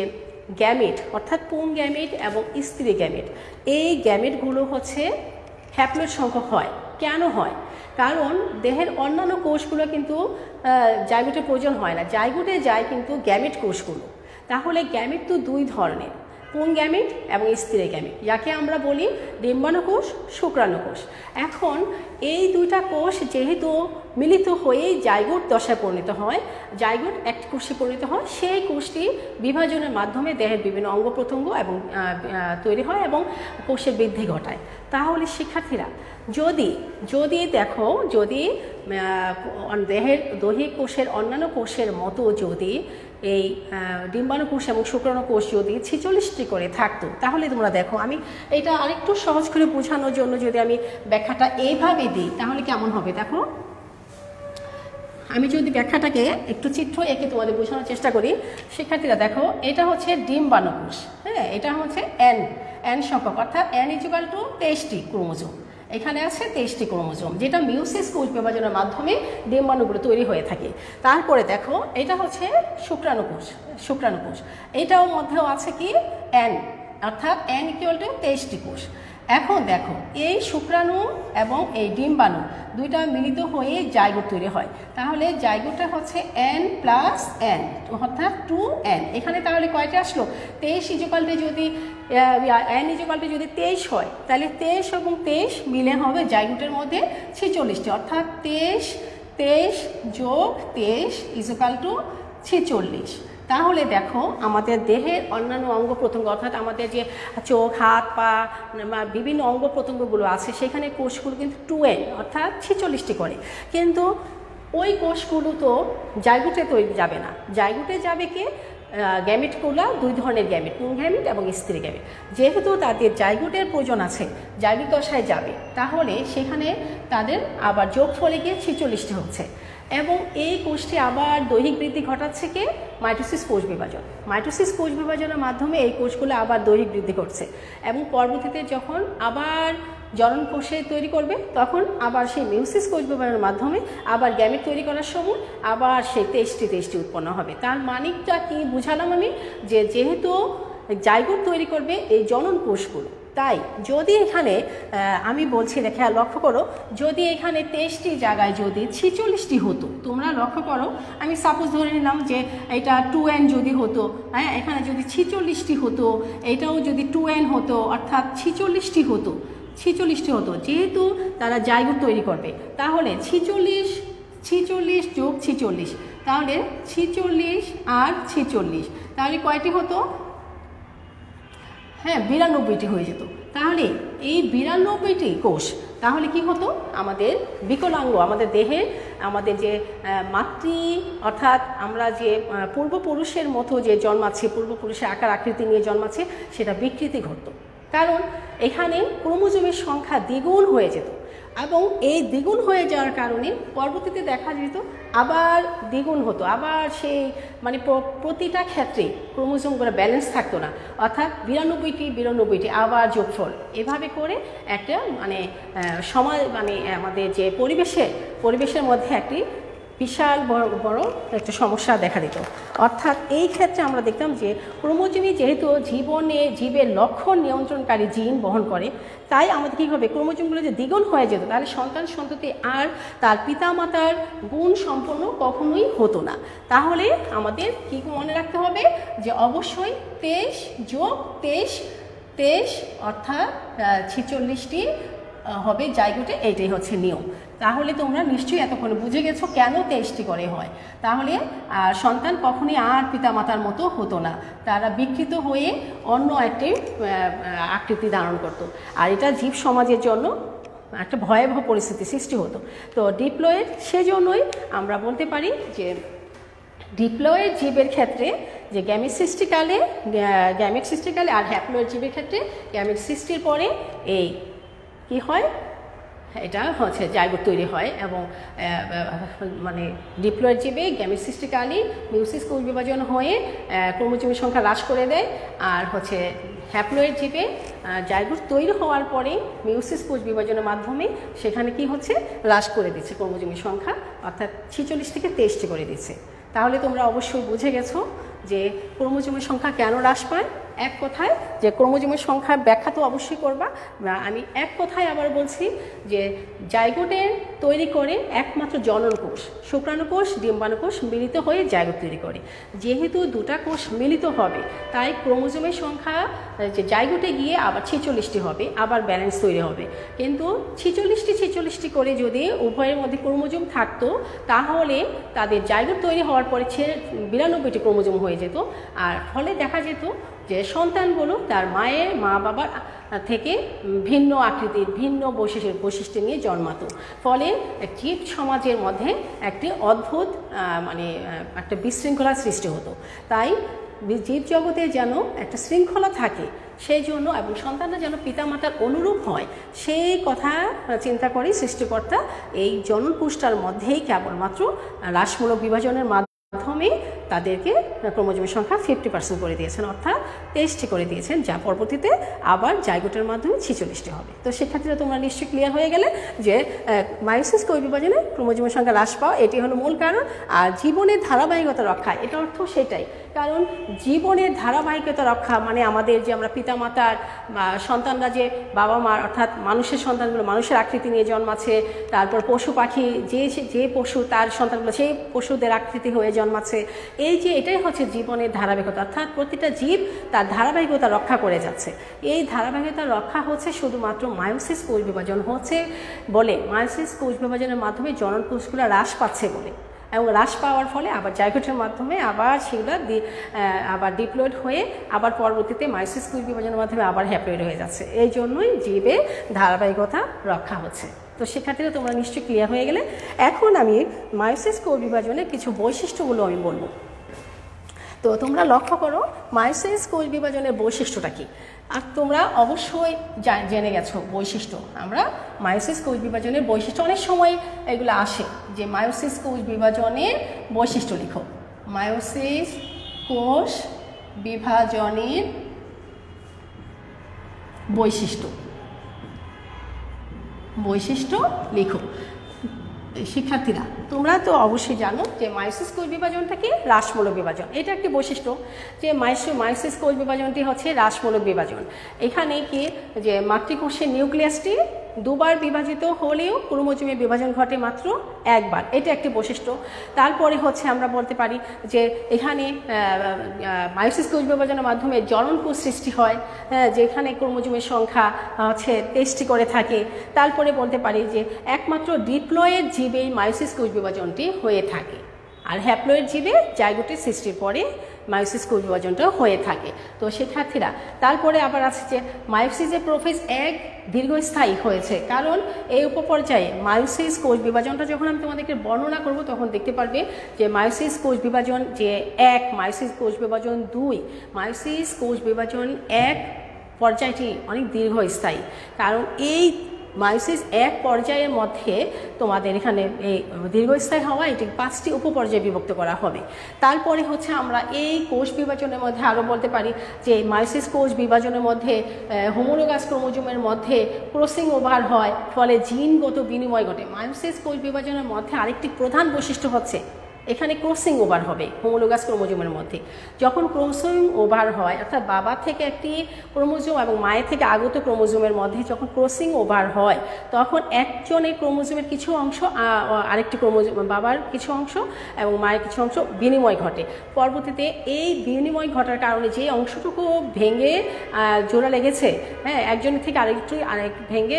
গ্যামেট অর্থাৎ পুং গ্যামেট এবং স্ত্রী গ্যামেট, এই গ্যামেটগুলো হচ্ছে হ্যাপ্লয়েড সংখ্যক হয়। কেন হয়? কারণ দেহের অন্যান্য কোষগুলো কিন্তু জাইগোটের প্রয়োজন হয় না, জাইগোটে যায় কিন্তু গ্যামেট কোষগুলো। তাহলে গ্যামেট তো দুই ধরনের, পুং গ্যামেট এবং স্ত্রী গ্যামেট, যাকে আমরা বলি ডিম্বাণু কোষ, শুক্রাণু কোষ। এখন এই দুইটা কোষ যেহেতু মিলিত হয়েই জাইগোট দশায় পরিণত হয়, জাইগোট একটি কোষে পরিণত হয়, সেই কোষটি বিভাজনের মাধ্যমে দেহের বিভিন্ন অঙ্গ প্রত্যঙ্গ এবং তৈরি হয় এবং কোষের বৃদ্ধি ঘটায়। তাহলে শিক্ষার্থীরা, যদি দেখো, যদি দেহের দৈহিক কোষের অন্যান্য কোষের মতো যদি এই ডিম্বাণু কোষ এবং শুক্রাণু কোষ যদি 46টি করে থাকতো, তাহলে তোমরা দেখো, আমি এটা আরেকটু সহজ করে বোঝানোর জন্য যদি আমি ব্যাখ্যাটা এইভাবে দিই তাহলে কেমন হবে। দেখো, আমি যদি ব্যাখ্যাটাকে একটু চিত্র এঁকে তোমাদের বোঝানোর চেষ্টা করি। শিক্ষার্থীরা দেখো, এটা হচ্ছে ডিম্বাণু কোষ, হ্যাঁ, এটা হচ্ছে এন সংখ্যক, অর্থাৎ n = 23টি ক্রোমোজোম। এখানে আছে 23টি ক্রোমোজোম, যেটা মিয়োসিস কোষ বিভাজনের মাধ্যমে ডিম্বাণুগুলো তৈরি হয়ে থাকে। তারপরে দেখো, এটা হচ্ছে শুক্রাণু কোষ, এটাও মধ্যেও আছে কি n, অর্থাৎ n = 23টি কোষ। এখন দেখো, এই শুক্রাণু এবং এই ডিম্বাণু দুইটা মিলিত হয়ে জাইগোট তৈরি হয়। তাহলে জাইগোটটা হচ্ছে n + n, অর্থাৎ 2n। এখানে তাহলে কয়টা আসলো? 23 যদি n যদি 23 হয়, তাহলে 23 এবং 23 মিলে হবে জাইগোটের মধ্যে 46টি, অর্থাৎ 23 + 23 = 46। তাহলে দেখো, আমাদের দেহের অন্যান্য অঙ্গ প্রত্যঙ্গ, অর্থাৎ আমাদের যে চোখ, হাত, পা, বিভিন্ন অঙ্গ প্রত্যঙ্গগুলো আছে, সেখানে কোষগুলো কিন্তু 2n, অর্থাৎ 46টি করে। কিন্তু ওই কোষগুলো তো জাইগোটে তৈরি যাবে না, জাইগোটে যাবে কি গ্যামেটগুলো দুই ধরনের গ্যামেট, পুং গ্যামেট এবং স্ত্রী গ্যামেট। যেহেতু তাদের জাইগোটের প্রয়োজন আছে, জাইগোট দশায় যাবে, তাহলে সেখানে তাদের আবার যোগফলে গিয়ে 46টি হচ্ছে। এবং এই কোষটি আবার দৈহিক বৃদ্ধি ঘটাচ্ছে কে? মাইটোসিস কোষ বিভাজন। মাইটোসিস কোষ বিভাজনের মাধ্যমে এই কোষগুলো আবার দৈহিক বৃদ্ধি করছে, এবং পরবর্তীতে যখন আবার জনন কোষে তৈরি করবে, তখন আবার সেই মিয়োসিস কোষ বিভাজনের মাধ্যমে আবার গ্যামেট তৈরি করার সময় আবার সেই 23টি উৎপন্ন হবে। তার মানিকটা কি বুঝালাম আমি? যেহেতু জাইগোট তৈরি করবে এই জনন কোষগুলো, তাই যদি এখানে আমি বলছি, খেয়াল লক্ষ্য করো, যদি এখানে 23টি জায়গায় যদি 46টি হতো, তোমরা লক্ষ্য করো, আমি সাপোজ ধরে নিলাম যে এটা 2n যদি হতো, হ্যাঁ, এখানে যদি 46টি হতো, এটাও যদি 2n হতো, অর্থাৎ 46টি হতো, যেহেতু তারা জাইগোট তৈরি করবে, তাহলে 46 + 46, তাহলে 46 আর 46, তাহলে কয়টি হতো? হ্যাঁ, 92টি হয়ে যেত। তাহলে এই 92টি কোষ তাহলে কি হতো, আমাদের বিকলাঙ্গ, আমাদের দেহে আমাদের যে মাতৃ অর্থাৎ আমরা যে পূর্বপুরুষের মতো যে জন্মাচ্ছি, পূর্বপুরুষের আকার আকৃতি নিয়ে জন্মাচ্ছে, সেটা বিকৃতি ঘটত। কারণ এখানে ক্রোমোজোমের সংখ্যা দ্বিগুণ হয়ে যেত এবং এই দ্বিগুণ হয়ে যাওয়ার কারণে পরবর্তীতে দেখা যেত আবার দ্বিগুণ হতো, আবার সেই মানে প্রতিটা ক্ষেত্রে ক্রোমোজোমগুলো ব্যালেন্স থাকতো না, অর্থাৎ 92টি আবার যোগফল, এভাবে করে একটা মানে সমাজ মানে আমাদের যে পরিবেশের মধ্যে একটি বিশাল বড় একটা সমস্যা দেখা দিত। অর্থাৎ এই ক্ষেত্রে আমরা দেখতাম যে ক্রোমোজোমই যেহেতু জীবের লক্ষণ নিয়ন্ত্রণকারী জিন বহন করে, তাই আমাদের কী হবে, ক্রোমোজোমগুলো যে দ্বিগুণ হয়ে যেত, তাহলে সন্তান সন্ততি আর তার পিতামাতার গুণ সম্পন্ন কখনোই হতো না। তাহলে আমাদের কী মনে রাখতে হবে যে অবশ্যই 23 যোগ 23 অর্থাৎ 46টি হবে জাইগোটে, এইটাই হচ্ছে নিয়ম। তাহলে তোমরা নিশ্চয়ই এতক্ষণে বুঝে গেছো কেন 23টি করে হয়। তাহলে সন্তান কখনই আর পিতামাতার মতো হতো না, তারা বিকৃত হয়ে অন্য একটি আকৃতি ধারণ করত, আর এটা জীব সমাজের জন্য একটা ভয়াবহ পরিস্থিতি সৃষ্টি হতো। তো ডিপ্লয়েড, সেজন্যই আমরা বলতে পারি যে ডিপ্লয়েড জীবের ক্ষেত্রে যে গ্যামেট সৃষ্টিকালে আর হ্যাপ্লয়েড জীবের ক্ষেত্রে গ্যামেট সৃষ্টির পরে এই কি হয়, এটা হচ্ছে জাইগোট তৈরি হয় এবং মানে ডিপ্লয়েড জীবে গ্যামেট সৃষ্টিকালে মিউসিস কোষ বিভাজন হয়ে ক্রোমোজোমের সংখ্যা হ্রাস করে দেয়, আর হচ্ছে হ্যাপ্লয়েড জীবে জাইগোট তৈরি হওয়ার পরে মিউসিস কোষ বিভাজনের মাধ্যমে সেখানে কি হচ্ছে, হ্রাস করে দিচ্ছে ক্রোমোজোমের সংখ্যা, অর্থাৎ 46 থেকে 23টি করে দিচ্ছে। তাহলে তোমরা অবশ্যই বুঝে গেছো যে ক্রোমোজোমের সংখ্যা কেন হ্রাস পায়। এক কথায় যে ক্রোমোজোমের সংখ্যার ব্যাখ্যা তো অবশ্যই করবা, আমি এক কথায় আবার বলছি যে জাইগোটের তৈরি করে একমাত্র জনন কোষ, শুক্রাণু কোষ, ডিম্বাণু কোষ মিলিত হয়ে জাইগোট তৈরি করে। যেহেতু দুটা কোষ মিলিত হবে, তাই ক্রোমোজোমের সংখ্যা যে জাইগোটে গিয়ে আবার 46টি হবে, আবার ব্যালেন্স তৈরি হবে। কিন্তু 46টি করে যদি উভয়ের মধ্যে ক্রোমোজোম থাকতো, তাহলে তাদের জাইগোট তৈরি হওয়ার পরে 92টি ক্রোমোজোম হয়ে যেত, আর ফলে দেখা যেত যে সন্তানগুলো তার মা বাবার থেকে ভিন্ন আকৃতির, ভিন্ন বৈশিষ্ট্য নিয়ে জন্মাতো। ফলে জীব সমাজের মধ্যে একটি অদ্ভুত মানে একটা বিশৃঙ্খলার সৃষ্টি হতো। তাই জীব জগতে যেন একটা শৃঙ্খলা থাকে, সেই জন্য এবং সন্তানরা যেন পিতামাতার অনুরূপ হয়, সেই কথা চিন্তা করে সৃষ্টিকর্তা এই জনন কোষটার মধ্যেই কেবলমাত্র হ্রাসমূলক বিভাজনের মাধ্যমে তাদেরকে ক্রোমোজোমের সংখ্যা 50% করে দিয়েছেন, অর্থাৎ 23টি করে দিয়েছেন, যা পরবর্তীতে আবার জাইগোটের মাধ্যমে 46টি হবে। তো সেক্ষেত্রে তোমরা নিশ্চয়ই ক্লিয়ার হয়ে গেলে যে মায়োসিস কোষ বিভাজনে ক্রোমোজোমের সংখ্যা হ্রাস পাওয়া এটি হলো মূল কারণ। আর জীবনের ধারাবাহিকতা রক্ষা, এটা অর্থ সেটাই, কারণ জীবনের ধারাবাহিকতা রক্ষা মানে আমাদের যে আমরা পিতামাতার সন্তানরা যে বাবা মার অর্থাৎ মানুষের সন্তানগুলো মানুষের আকৃতি নিয়ে জন্মাচ্ছে, তারপর পশু পাখি যে পশু তার সন্তানগুলো সেই পশুদের আকৃতি হয়ে জন্মাচ্ছে, এই যে এটাই হচ্ছে জীবনের ধারাবাহিকতা, অর্থাৎ প্রতিটা জীব তার ধারাবাহিকতা রক্ষা করে যাচ্ছে। এই ধারাবাহিকতা রক্ষা হচ্ছে শুধুমাত্র মায়োসিস কোষ বিভাজন হচ্ছে বলে, মায়োসিস কোষ বিভাজনের মাধ্যমে জনন কোষগুলো হ্রাস পাচ্ছে বলে, এবং হ্রাস পাওয়ার ফলে আবার জাইগোটের মাধ্যমে আবার সেগুলো আবার ডিপ্লয়েড হয়ে আবার পরবর্তীতে মায়োসিস কোষ বিভাজনের মাধ্যমে আবার হ্যাপ্লয়েড হয়ে যাচ্ছে। এই জন্যই জীবের ধারাবাহিকতা রক্ষা হচ্ছে। তো সেক্ষেত্রে তোমরা নিশ্চয়ই ক্লিয়ার হয়ে গেলে। এখন আমি মায়োসিস কোষ বিভাজনের কিছু বৈশিষ্ট্যগুলো আমি বলবো। তো তোমরা লক্ষ্য করো মায়োসিস কোষ বিভাজনের বৈশিষ্ট্যটা কী, আর তোমরা অবশ্যই জেনে গেছো বৈশিষ্ট্য। আমরা মায়োসিস কোষ বিভাজনের বৈশিষ্ট্য অনেক সময় এগুলো আসে যে মায়োসিস কোষ বিভাজনের বৈশিষ্ট্য লিখো, মায়োসিস কোষ বিভাজনের বৈশিষ্ট্য লিখো। শিক্ষার্থীরা তোমরা তো অবশ্যই জানো যে মায়োসিস কোষ বিভাজনটা কি, হ্রাসমূলক বিভাজন। এটা একটি বৈশিষ্ট্য যে মায়োসিস কোষ বিভাজনটি হচ্ছে হ্রাসমূলক বিভাজন। এখানে কি যে মাতৃকোষের নিউক্লিয়াসটি দুবার বিভাজিত হলেও ক্রোমোজোমের বিভাজন ঘটে মাত্র একবার, এটা একটি বৈশিষ্ট্য। তারপরে হচ্ছে আমরা বলতে পারি যে এখানে মায়োসিস কোষ বিভাজনের মাধ্যমে জনন কোষ সৃষ্টি হয়, যেখানে ক্রোমোজোমের সংখ্যা হচ্ছে 23টি করে থাকে। তারপরে বলতে পারি যে একমাত্র ডিপ্লয়েড জীবেই মায়োসিস কোষ বিভাজনটি হয়ে থাকে। আর হ্যাপ্লয়েড জীবে জাইগোটের সৃষ্টির পরে মায়োসিস কোষ বিভাজনটা হয়ে থাকে। তো শিক্ষার্থীরা তারপরে আবার আছে যে মায়োসিসের প্রোফেজ এক দীর্ঘস্থায়ী হয়েছে, কারণ এই উপপর্যায়ে মায়োসিস কোষ বিভাজনটা যখন আমি তোমাদেরকে বর্ণনা করব তখন দেখতে পারবে যে মায়োসিস কোষ বিভাজন যে এক, মায়োসিস কোষ বিভাজন দুই, মায়োসিস কোষ বিভাজন এক পর্যায়টি অনেক দীর্ঘস্থায়ী। কারণ এই মায়োসিস এক পর্যায়ের মধ্যে তোমাদের এখানে এই দীর্ঘস্থায়ী হওয়া এটি 5টি উপপর্যায়ে বিভক্ত করা হবে। তারপরে হচ্ছে আমরা এই কোষ বিভাজনের মধ্যে আরও বলতে পারি যে মায়োসিস কোষ বিভাজনের মধ্যে হোমোলোগাস ক্রোমোজোমের মধ্যে ক্রসিং ওভার হয়, ফলে জিনগত বিনিময় ঘটে। মায়োসিস কোষ বিভাজনের মধ্যে আরেকটি প্রধান বৈশিষ্ট্য হচ্ছে এখানে ক্রসিং ওভার হবে হোমোলোগাস ক্রোমোজোমের মধ্যে। যখন ক্রসিং ওভার হয় অর্থাৎ বাবা থেকে একটি ক্রোমোজোম এবং মায়ের থেকে আগত ক্রোমোজোমের মধ্যে যখন ক্রসিং ওভার হয় তখন একজনের ক্রোমোজোমের কিছু অংশ আরেকটি ক্রোমোজোম, বাবার কিছু অংশ এবং মায়ের কিছু অংশ বিনিময় ঘটে। পরবর্তীতে এই বিনিময় ঘটার কারণে যে অংশটুকু ভেঙে জোড়া লেগেছে, হ্যাঁ, একজনের থেকে আরেক ভেঙে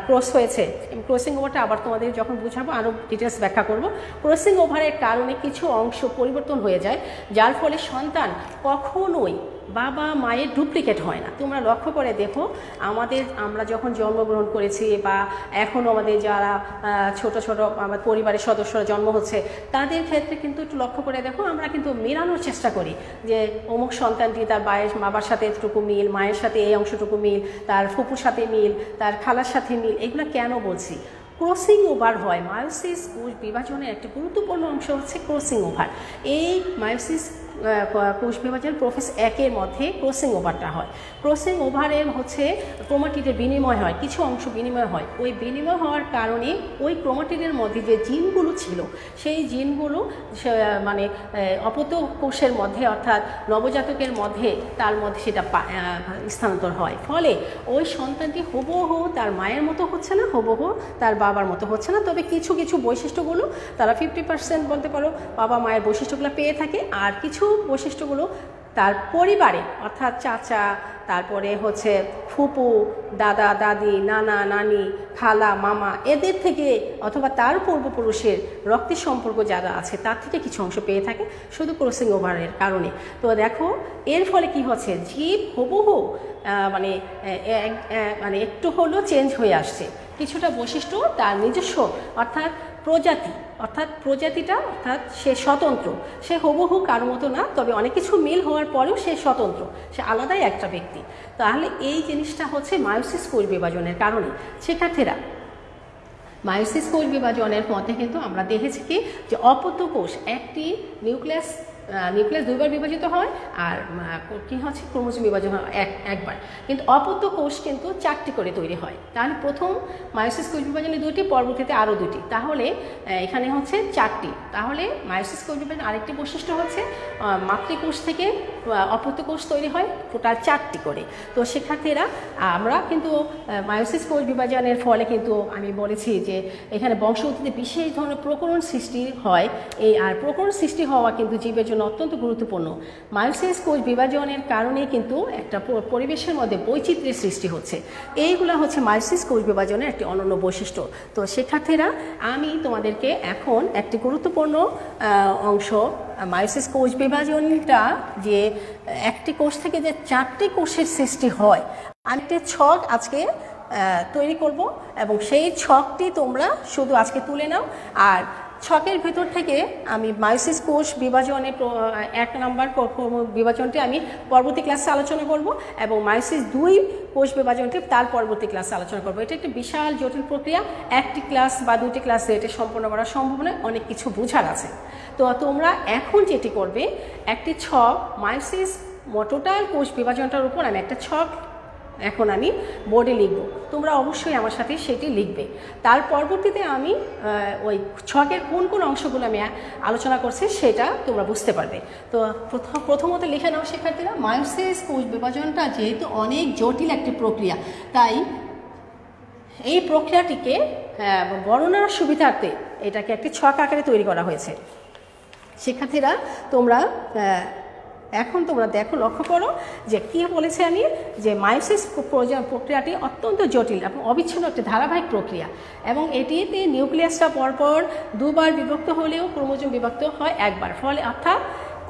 ক্রস হয়েছে। ক্রসিং ওভারটা আবার তোমাদের যখন বুঝাবো আরও ডিটেলস ব্যাখ্যা করব। ক্রসিং ওভারের কারণে কিছু অংশ পরিবর্তন হয়ে যায়, যার ফলে সন্তান কখনোই বাবা মায়ের ডুপ্লিকেট হয় না। তোমরা লক্ষ্য করে দেখো আমরা যখন জন্মগ্রহণ করেছি বা এখনও আমাদের যারা ছোট ছোট আমার পরিবারের সদস্যরা জন্ম হচ্ছে তাদের ক্ষেত্রে কিন্তু একটু লক্ষ্য করে দেখো আমরা কিন্তু মেলানোর চেষ্টা করি যে অমুক সন্তানটি তার বাবার সাথে এতটুকু মিল, মায়ের সাথে এই অংশটুকু মিল, তার ফুপুর সাথে মিল, তার খালার সাথে মিল। এগুলো কেন বলছি? ক্রসিং ওভার হয়। মায়োসিস কোষ বিভাজনের একটা গুরুত্বপূর্ণ অংশ হচ্ছে ক্রসিং ওভার। এই মায়োসিস কোষ বিভাজন প্রোফেজ একের মধ্যে ক্রসিং ওভারটা হয়। ক্রসিং ওভারের হচ্ছে ক্রোমাটিডের বিনিময় হয়, কিছু অংশ বিনিময় হয়। ওই বিনিময় হওয়ার কারণে ওই ক্রোমাটিডের মধ্যে যে জিনগুলো ছিল সেই জিনগুলো মানে অপত্য কোষের মধ্যে অর্থাৎ নবজাতকের মধ্যে তার মধ্যে সেটা স্থানান্তর হয়। ফলে ওই সন্তানটি হুবহু তার মায়ের মতো হচ্ছে না, হুবহু তার বাবার মতো হচ্ছে না, তবে কিছু কিছু বৈশিষ্ট্যগুলো তারা 50% বলতে পারো বাবা মায়ের বৈশিষ্ট্যগুলো পেয়ে থাকে, আর কিছু বৈশিষ্ট্যগুলো তার পরিবারে অর্থাৎ চাচা, তারপরে হচ্ছে ফুপু, দাদা দাদি, নানা নানি, খালা মামা এদের থেকে অথবা তার পূর্বপুরুষের রক্তের সম্পর্ক যারা আছে তার থেকে কিছু অংশ পেয়ে থাকে শুধু ক্রসিং ওভারের কারণে। তো দেখো এর ফলে কি হচ্ছে, জীব হুবহু মানে একটু হলেও চেঞ্জ হয়ে আসছে। কিছুটা বৈশিষ্ট্য তার নিজস্ব অর্থাৎ প্রজাতিটা অর্থাৎ সে স্বতন্ত্র, সে হুবহু কারো মতো না, তবে অনেক কিছু মিল হওয়ার পরেও সে স্বতন্ত্র, সে আলাদাই একটা ব্যক্তি। তাহলে এই জিনিসটা হচ্ছে মায়োসিস কোষ বিভাজনের কারণে। শিক্ষার্থীরা মায়োসিস কোষ বিভাজনের মধ্যে কিন্তু আমরা দেখেছি কি যে অপত্য কোষ একটি নিউক্লিয়াস দুইবার বিভাজিত হয়, আর কি হচ্ছে ক্রোমোজোম বিভাজন হয় একবার, কিন্তু অপত্য কোষ কিন্তু 4টি করে তৈরি হয়। তাহলে প্রথম মায়োসিস কোষ বিভাজনে 2টি, পরবর্তীতে আরও 2টি, তাহলে এখানে হচ্ছে 4টি। তাহলে মায়োসিস কোষ বিভাজন আরেকটি বৈশিষ্ট্য হচ্ছে মাতৃকোষ থেকে অপত্য কোষ তৈরি হয় টোটাল 4টি করে। তো শিক্ষার্থীরা আমরা কিন্তু মায়োসিস কোষ বিভাজনের ফলে কিন্তু আমি বলেছি যে এখানে বংশগতিতে বিশেষ ধরনের প্রকরণ সৃষ্টি হয়। আর প্রকরণ সৃষ্টি হওয়া কিন্তু জীবের জন্য অত্যন্ত গুরুত্বপূর্ণ। মায়োসিস কোষ বিভাজনের কারণে কিন্তু একটা পরিবেশের মধ্যে বৈচিত্র্যের সৃষ্টি হচ্ছে। এইগুলা হচ্ছে মায়োসিস কোষ বিভাজনের একটি অনন্য বৈশিষ্ট্য। তো শিক্ষার্থীরা আমি তোমাদেরকে এখন একটি গুরুত্বপূর্ণ অংশ মায়োসিস কোষ বিভাজনটা যে একটি কোষ থেকে যে 4টি কোষের সৃষ্টি হয়, আমি একটা ছক আজকে তৈরি করব এবং সেই ছকটি তোমরা শুধু আজকে তুলে নাও। আর ছকের ভেতর থেকে আমি মায়োসিস কোষ বিভাজনের 1 নম্বর বিভাজনটি আমি পরবর্তী ক্লাসে আলোচনা করব এবং মায়োসিস 2 কোষ বিভাজনটি তার পরবর্তী ক্লাসে আলোচনা করব। এটা একটা বিশাল জটিল প্রক্রিয়া, একটি ক্লাস বা 2টি ক্লাসে এটা সম্পন্ন করা সম্ভব নয়, অনেক কিছু বোঝার আছে। তো তোমরা এখন যেটি করবে, একটি ছক মায়োসিস টোটাল কোষ বিভাজনটার উপর আমি একটা ছক এখন আমি বোর্ডে লিখব, তোমরা অবশ্যই আমার সাথে সেটি লিখবে। তার পরবর্তীতে আমি ওই ছকের কোন কোন অংশগুলো আমি আলোচনা করছি সেটা তোমরা বুঝতে পারবে। তো প্রথমত লিখে নাও শিক্ষার্থীরা, মায়োসিস কোষ বিভাজনটা যেহেতু অনেক জটিল একটি প্রক্রিয়া, তাই এই প্রক্রিয়াটিকে বর্ণনার সুবিধার্থে এটাকে একটি ছক আকারে তৈরি করা হয়েছে। শিক্ষার্থীরা তোমরা এখন তোমরা দেখো, লক্ষ্য করো যে কী বলেছে আমি, যে মায়োসিস প্রক্রিয়াটি অত্যন্ত জটিল এবং অবিচ্ছিন্ন একটি ধারাবাহিক প্রক্রিয়া, এবং এটিতে নিউক্লিয়াসটা পরপর দুবার বিভক্ত হলেও ক্রোমোজোম বিভক্ত হয় একবার। ফলে অর্থাৎ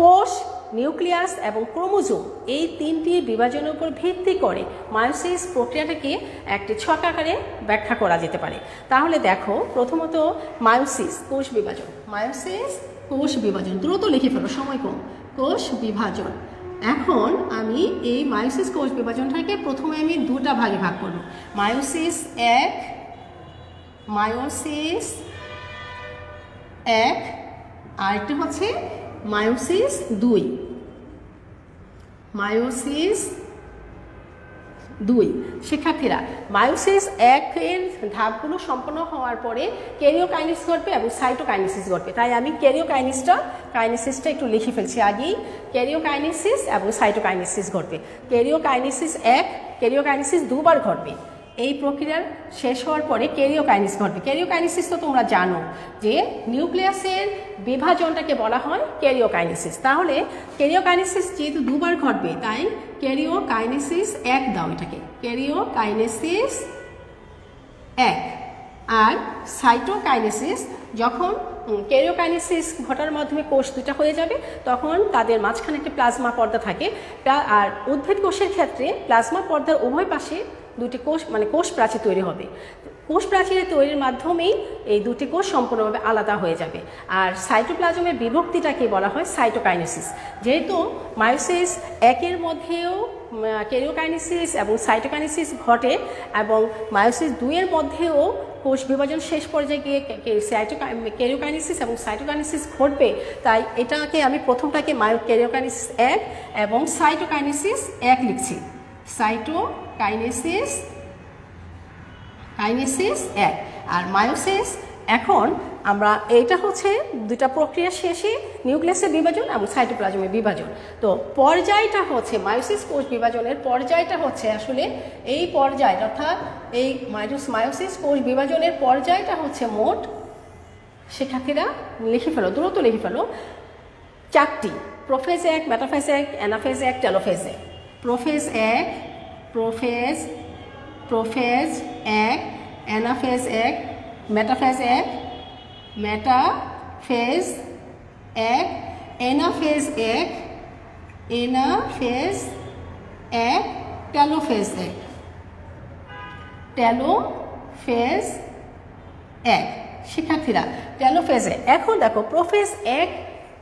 কোষ, নিউক্লিয়াস এবং ক্রোমোজোম এই তিনটি বিভাজনের উপর ভিত্তি করে মায়োসিস প্রক্রিয়াটাকে একটি ছক আকারে ব্যাখ্যা করা যেতে পারে। তাহলে দেখো, প্রথমত মায়োসিস কোষ বিভাজন, মায়োসিস কোষ বিভাজন, দ্রুত লিখে ফেলো, সময় কম। কোষ বিভাজন, এখন আমি এই মায়োসিস কোষ বিভাজনটাকে প্রথমে আমি দুটা ভাগে ভাগ করব, মায়োসিস 1, মায়োসিস 1, আরেকটি হচ্ছে মায়োসিস 2, মায়োসিস 2। শিক্ষার্থীরা, মায়োসিস 1 এর ধাপগুলো সম্পন্ন হওয়ার পরে ক্যারিওকাইনেসিস ঘটবে এবং সাইটোকাইনেসিস ঘটবে। তাই আমি কাইনেসিসটা একটু লিখে ফেলছি আগেই। ক্যারিওকাইনেসিস এবং সাইটোকাইনেসিস ঘটবে। ক্যারিওকাইনেসিস 1, ক্যারিওকাইনেসিস দুবার ঘটবে। এই প্রক্রিয়ার শেষ হওয়ার পরে ক্যারিওকাইনেসিস ঘটবে। ক্যারিওকাইনেসিস তো তোমরা জানো যে নিউক্লিয়াসের বিভাজনটাকে বলা হয় ক্যারিওকাইনেসিস। তাহলে ক্যারিওকাইনেসিস যেহেতু দুবার ঘটবে, তাই ক্যারিওকাইনেসিস 1 দাও এটাকে, ক্যারিওকাইনেসিস 1। আর সাইটোকাইনেসিস, যখন ক্যারিওকাইনেসিস ঘটার মাধ্যমে কোষ দুটা হয়ে যাবে, তখন তাদের মাঝখানে একটি প্লাজমা পর্দা থাকে। আর উদ্ভিদ কোষের ক্ষেত্রে প্লাজমা পর্দার উভয় পাশে দুটি কোষ, মানে কোষ প্রাচীর তৈরি হবে। কোষ প্রাচীরের তৈরির মাধ্যমেই এই দুটি কোষ সম্পূর্ণভাবে আলাদা হয়ে যাবে। আর সাইটোপ্লাজমের বিভক্তিটাকে বলা হয় সাইটোকাইনেসিস। যেহেতু মায়োসিস 1 এর মধ্যেও ক্যারিওকাইনেসিস এবং সাইটোকাইনেসিস ঘটে, এবং মায়োসিস 2 এর মধ্যেও কোষ বিভাজন শেষ পর্যায়ে গিয়ে ক্যারিওকাইনেসিস এবং সাইটোকাইনেসিস ঘটবে, তাই এটাকে আমি প্রথমটাকে ক্যারিওকাইনেসিস 1 এবং সাইটোকাইনেসিস 1 লিখছি, সাইটোকাইনেসিস 1। আর মায়োসিস, এখন আমরা এইটা হচ্ছে দুটা প্রক্রিয়া শেষে নিউক্লিয়াসের বিভাজন এবং সাইটোপ্লাজমের বিভাজন। তো পর্যায়টা হচ্ছে মায়োসিস কোষ বিভাজনের পর্যায়টা হচ্ছে আসলে এই পর্যায়, অর্থাৎ এই মায়োসিস কোষ বিভাজনের পর্যায়টা হচ্ছে মোট, শিক্ষার্থীরা লিখে ফেলো, দ্রুত লিখে ফেলো, 4টি: prophase 1, metaphase 1, anaphase 1, telophase 1। Prophase 1, prophase 1, anaphase 1, metaphase 1, metaphase 1, anaphase 1, anaphase 1, telophase 1, telophase 1। শিক্ষার্থীরা, টেলোফেজে এখন দেখো, প্রোফেজ 1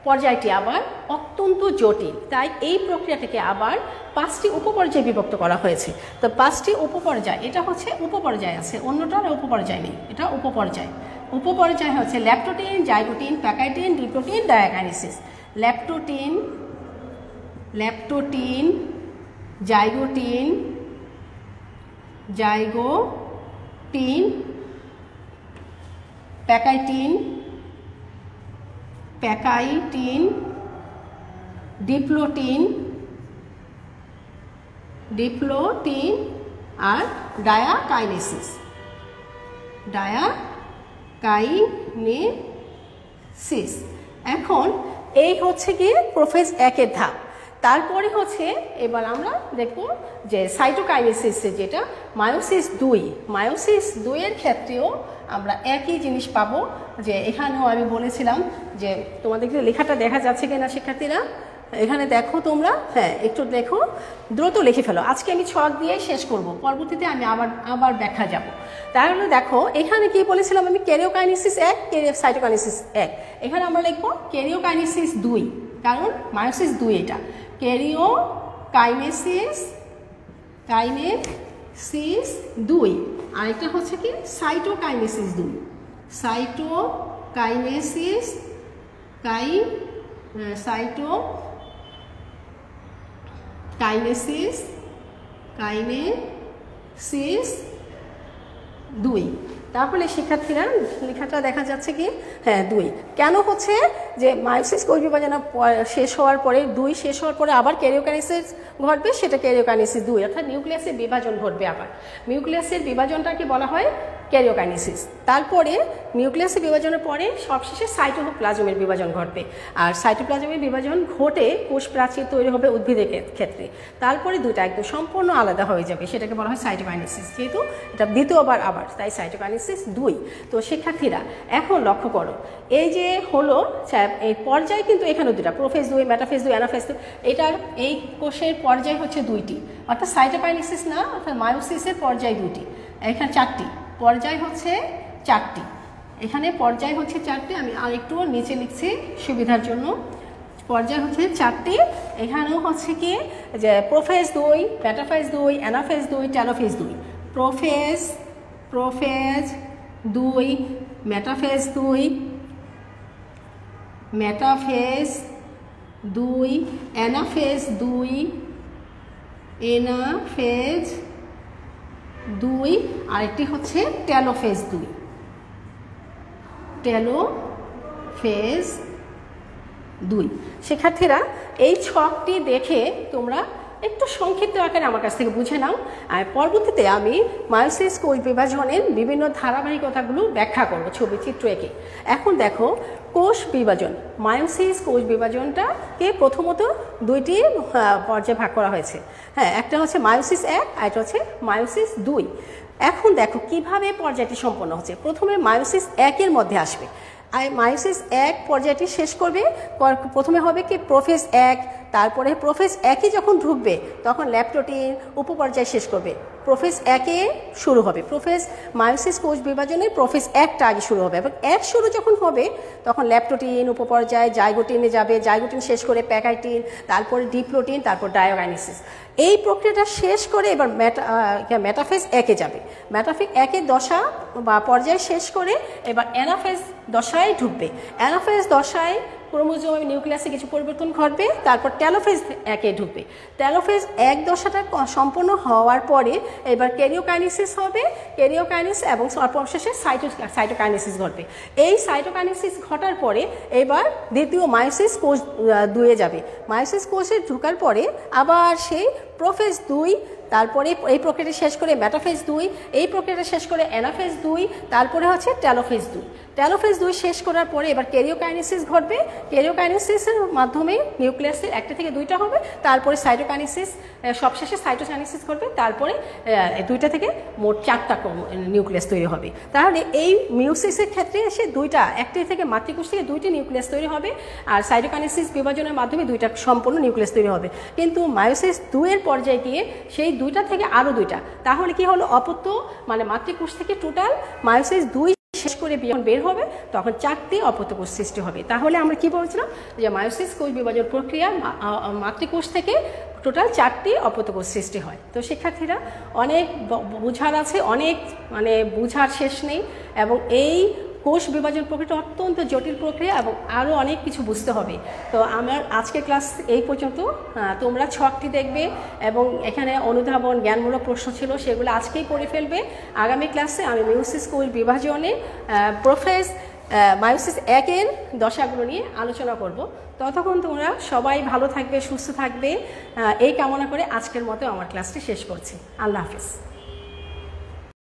পর্যায়টি আবার অত্যন্ত জটিল, তাই এই প্রক্রিয়াটিকে আবার 5টি উপপর্যায়ে বিভক্ত করা হয়েছে। তো 5টি উপপর্যায়, এটা হচ্ছে উপপর্যায় আছে, অন্যটার উপপর্যায় নেই, এটা উপপর্যায়। উপপর্যায় হচ্ছে leptotene, zygotene, pachytene, diplotene, diakinesis. Leptotene, zygotene, pachytene, diplotene আর ডায়াকাইনেসিস। এখন এই হচ্ছে কি প্রোফেজ 1 এর ধাপ। তারপরে হচ্ছে এবার আমরা দেখব যে সাইটোকাইনেসিসে, যেটা মায়োসিস 2 এর ক্ষেত্রেও আমরা একই জিনিস পাবো। যে এখানেও আমি বলেছিলাম যে তোমাদেরকে লেখাটা দেখা যাচ্ছে কিনা শিক্ষার্থীরা, এখানে দেখো তোমরা, হ্যাঁ একটু দেখো, দ্রুত লিখে ফেলো। আজকে আমি ছক দিয়ে শেষ করব, পরবর্তীতে আমি আবার ব্যাখ্যা যাব। তাহলে দেখো এখানে কি বলেছিলাম আমি, ক্যারিওকাইনেসিস 1, সাইটোকাইনেসিস 1। এখানে আমরা লিখবো ক্যারিওকাইনেসিস 2, কারণ মায়োসিস 2 এটা। ক্যারিওকাইনেসিস 2, আরেকটা হচ্ছে কি সাইটোকাইনেসিস 2। সাইটোকাইনেসিস 2। তাহলে শিক্ষার্থীরা, লেখাটা দেখা যাচ্ছে কি, হ্যাঁ 2। কেন হচ্ছে যে মায়োসিস কোষ বিভাজন শেষ হওয়ার পরে, 2 শেষ হওয়ার পরে আবার ক্যারিওকাইনেসিস ঘটবে, সেটা ক্যারিওকাইনেসিস 2, অর্থাৎ নিউক্লিয়াসের বিভাজন ঘটবে। আবার নিউক্লিয়াসের বিভাজনটাকে বলা হয় ক্যারিওকাইনেসিস। তারপরে নিউক্লিয়াসের বিভাজনের পরে সবশেষে সাইটোপ্লাজমের বিভাজন ঘটবে। আর সাইটোপ্লাজমের বিভাজন ঘটে কোষ প্রাচীর তৈরি হবে উদ্ভিদের ক্ষেত্রে। তারপরে দুটো একদম সম্পূর্ণ আলাদা হয়ে যাবে, সেটাকে বলা হয় সাইটোকাইনেসিস। যেহেতু এটা দ্বিতীয়বার আবার, তাই সাইটোকাইনেসিস 2। তো শিক্ষার্থীরা এখন লক্ষ্য করো, এই যে হলো এই পর্যায় কিন্তু এখানে দুটা, প্রোফেজ 2, মেটাফেজ 2, অ্যানাফেজ 2। এটার এই কোষের পর্যায় হচ্ছে 2টি, অর্থাৎ সাইটোকাইনেসিস না, অর্থাৎ মায়োসিসের পর্যায় 2টি। এখানে 4টি পর্যায় হচ্ছে 4টি, এখানে পর্যায় হচ্ছে 4টি। আমি আর একটু নিচে লিখছি সুবিধার জন্য। পর্যায় হচ্ছে 4টি। এখানেও হচ্ছে কি যে prophase 2, metaphase 2, anaphase 2, telophase 2। Prophase 2, metaphase 2, anaphase 2, আরেকটি হচ্ছে টেলোফেজ 2। শিক্ষার্থীরা এই ছকটি দেখে তোমরা একটু সংক্ষিপ্ত আকারে আমার কাছ থেকে বুঝে নাও, আর পরবর্তীতে আমি মায়োসিস কোষ বিভাজনের বিভিন্ন ধারাবাহিকতাগুলো ব্যাখ্যা করব ছবি চিত্র এঁকে। এখন দেখো কোষ বিভাজন, মায়োসিস কোষ বিভাজনটাকে প্রথমত 2টি পর্যায়ে ভাগ করা হয়েছে। হ্যাঁ, একটা হচ্ছে মায়োসিস 1 আর একটা হচ্ছে মায়োসিস 2। এখন দেখো কিভাবে পর্যায়টি সম্পন্ন হচ্ছে। প্রথমে মায়োসিস 1-এর মধ্যে আসবে, আর মায়োসিস 1 পর্যায়টি শেষ করবে। প্রথমে হবে কি প্রোফেজ 1, তারপরে প্রোফেজ 1-ই যখন ঢুকবে তখন ল্যাপ্টোটিন উপপর্যায় শেষ করবে। প্রোফেজ 1-এ শুরু হবে, প্রোফেজ মায়োসিস কোষ বিভাজনের প্রোফেজ 1টা আগে শুরু হবে, এবং 1 শুরু যখন হবে তখন ল্যাপ্টোটিন উপপর্যায় জাইগোটিনে যাবে, জাইগোটিন শেষ করে প্যাকাইটিন, তারপরে ডিপ্লোটিন, তারপর ডায়োকাইনেসিস। এই প্রক্রিয়াটা শেষ করে এবার মেটাফেজ 1-এ যাবে। মেটাফেজ 1-এর দশা বা পর্যায় শেষ করে এবার অ্যানাফেজ দশায় ঢুকবে। অ্যানাফেজ দশায় ক্রোমোজোম নিউক্লিয়াসে কিছু পরিবর্তন ঘটবে, তারপর টেলোফেজ 1-এ ঢুকবে। টেলোফেজ 1 দশাটা সম্পন্ন হওয়ার পরে এবার ক্যারিওকাইনেসিস হবে, ক্যারিওকাইনেসিস এবং সর্বশেষে সাইটোকাইনেসিস ঘটবে। এই সাইটোকাইনেসিস ঘটার পরে এবার দ্বিতীয় মায়োসিস কোষ 2-এ যাবে। মায়োসিস কোষে ঢোকার পরে আবার সেই প্রোফেজ 2, তারপরে এই প্রক্রিয়াটি শেষ করে মেটাফেজ 2, এই প্রক্রিয়াটা শেষ করে অ্যানাফেজ 2, তারপরে হচ্ছে টেলোফেজ 2। টেলোফেজ 2 শেষ করার পরে এবার ক্যারিওকাইনেসিস ঘটবে। ক্যারিওকাইনেসিসের মাধ্যমে নিউক্লিয়াসের 1টা থেকে 2টা হবে, তারপরে সাইটোকাইনেসিস, সবশেষে সাইটোকাইনেসিস ঘটবে, তারপরে 2টা থেকে মোট 4টা নিউক্লিয়াস তৈরি হবে। তাহলে এই মিয়োসিসের ক্ষেত্রে এসে 1টি থেকে মাতৃকোষ থেকে 2টি নিউক্লিয়াস তৈরি হবে, আর সাইটোকাইনেসিস বিভাজনের মাধ্যমে 2টা সম্পূর্ণ নিউক্লিয়াস তৈরি হবে। কিন্তু মায়োসিস 2-এর পর্যায়ে গিয়ে সেই 2টা থেকে আরও 2টা, তাহলে কি হলো অপত্য মানে মাতৃকোষ থেকে টোটাল মায়োসিস 2 শেষ করে যখন বের হবে তখন 4টি অপত্য কোষ সৃষ্টি হবে। তাহলে আমরা কি বলছিলাম যে মায়োসিস কোষ বিভাজন প্রক্রিয়া মাতৃকোষ থেকে টোটাল 4টি অপত্য কোষ সৃষ্টি হয়। তো শিক্ষার্থীরা অনেক বোঝার আছে, অনেক মানে বোঝার শেষ নেই, এবং এই কোষ বিভাজন প্রক্রিয়াটা অত্যন্ত জটিল প্রক্রিয়া এবং আরও অনেক কিছু বুঝতে হবে। তো আমার আজকের ক্লাস এই পর্যন্ত। তোমরা ছকটি দেখবে এবং এখানে অনুধাবন জ্ঞানমূলক প্রশ্ন ছিল, সেগুলো আজকেই করে ফেলবে। আগামী ক্লাসে আমি মায়োসিস কোষ বিভাজনে প্রোফেজ মায়োসিস 1-এর দশাগুলো নিয়ে আলোচনা করব। ততক্ষণ তোমরা সবাই ভালো থাকবে, সুস্থ থাকবে, এই কামনা করে আজকের মতো আমার ক্লাসটি শেষ করছি। আল্লাহ হাফেজ।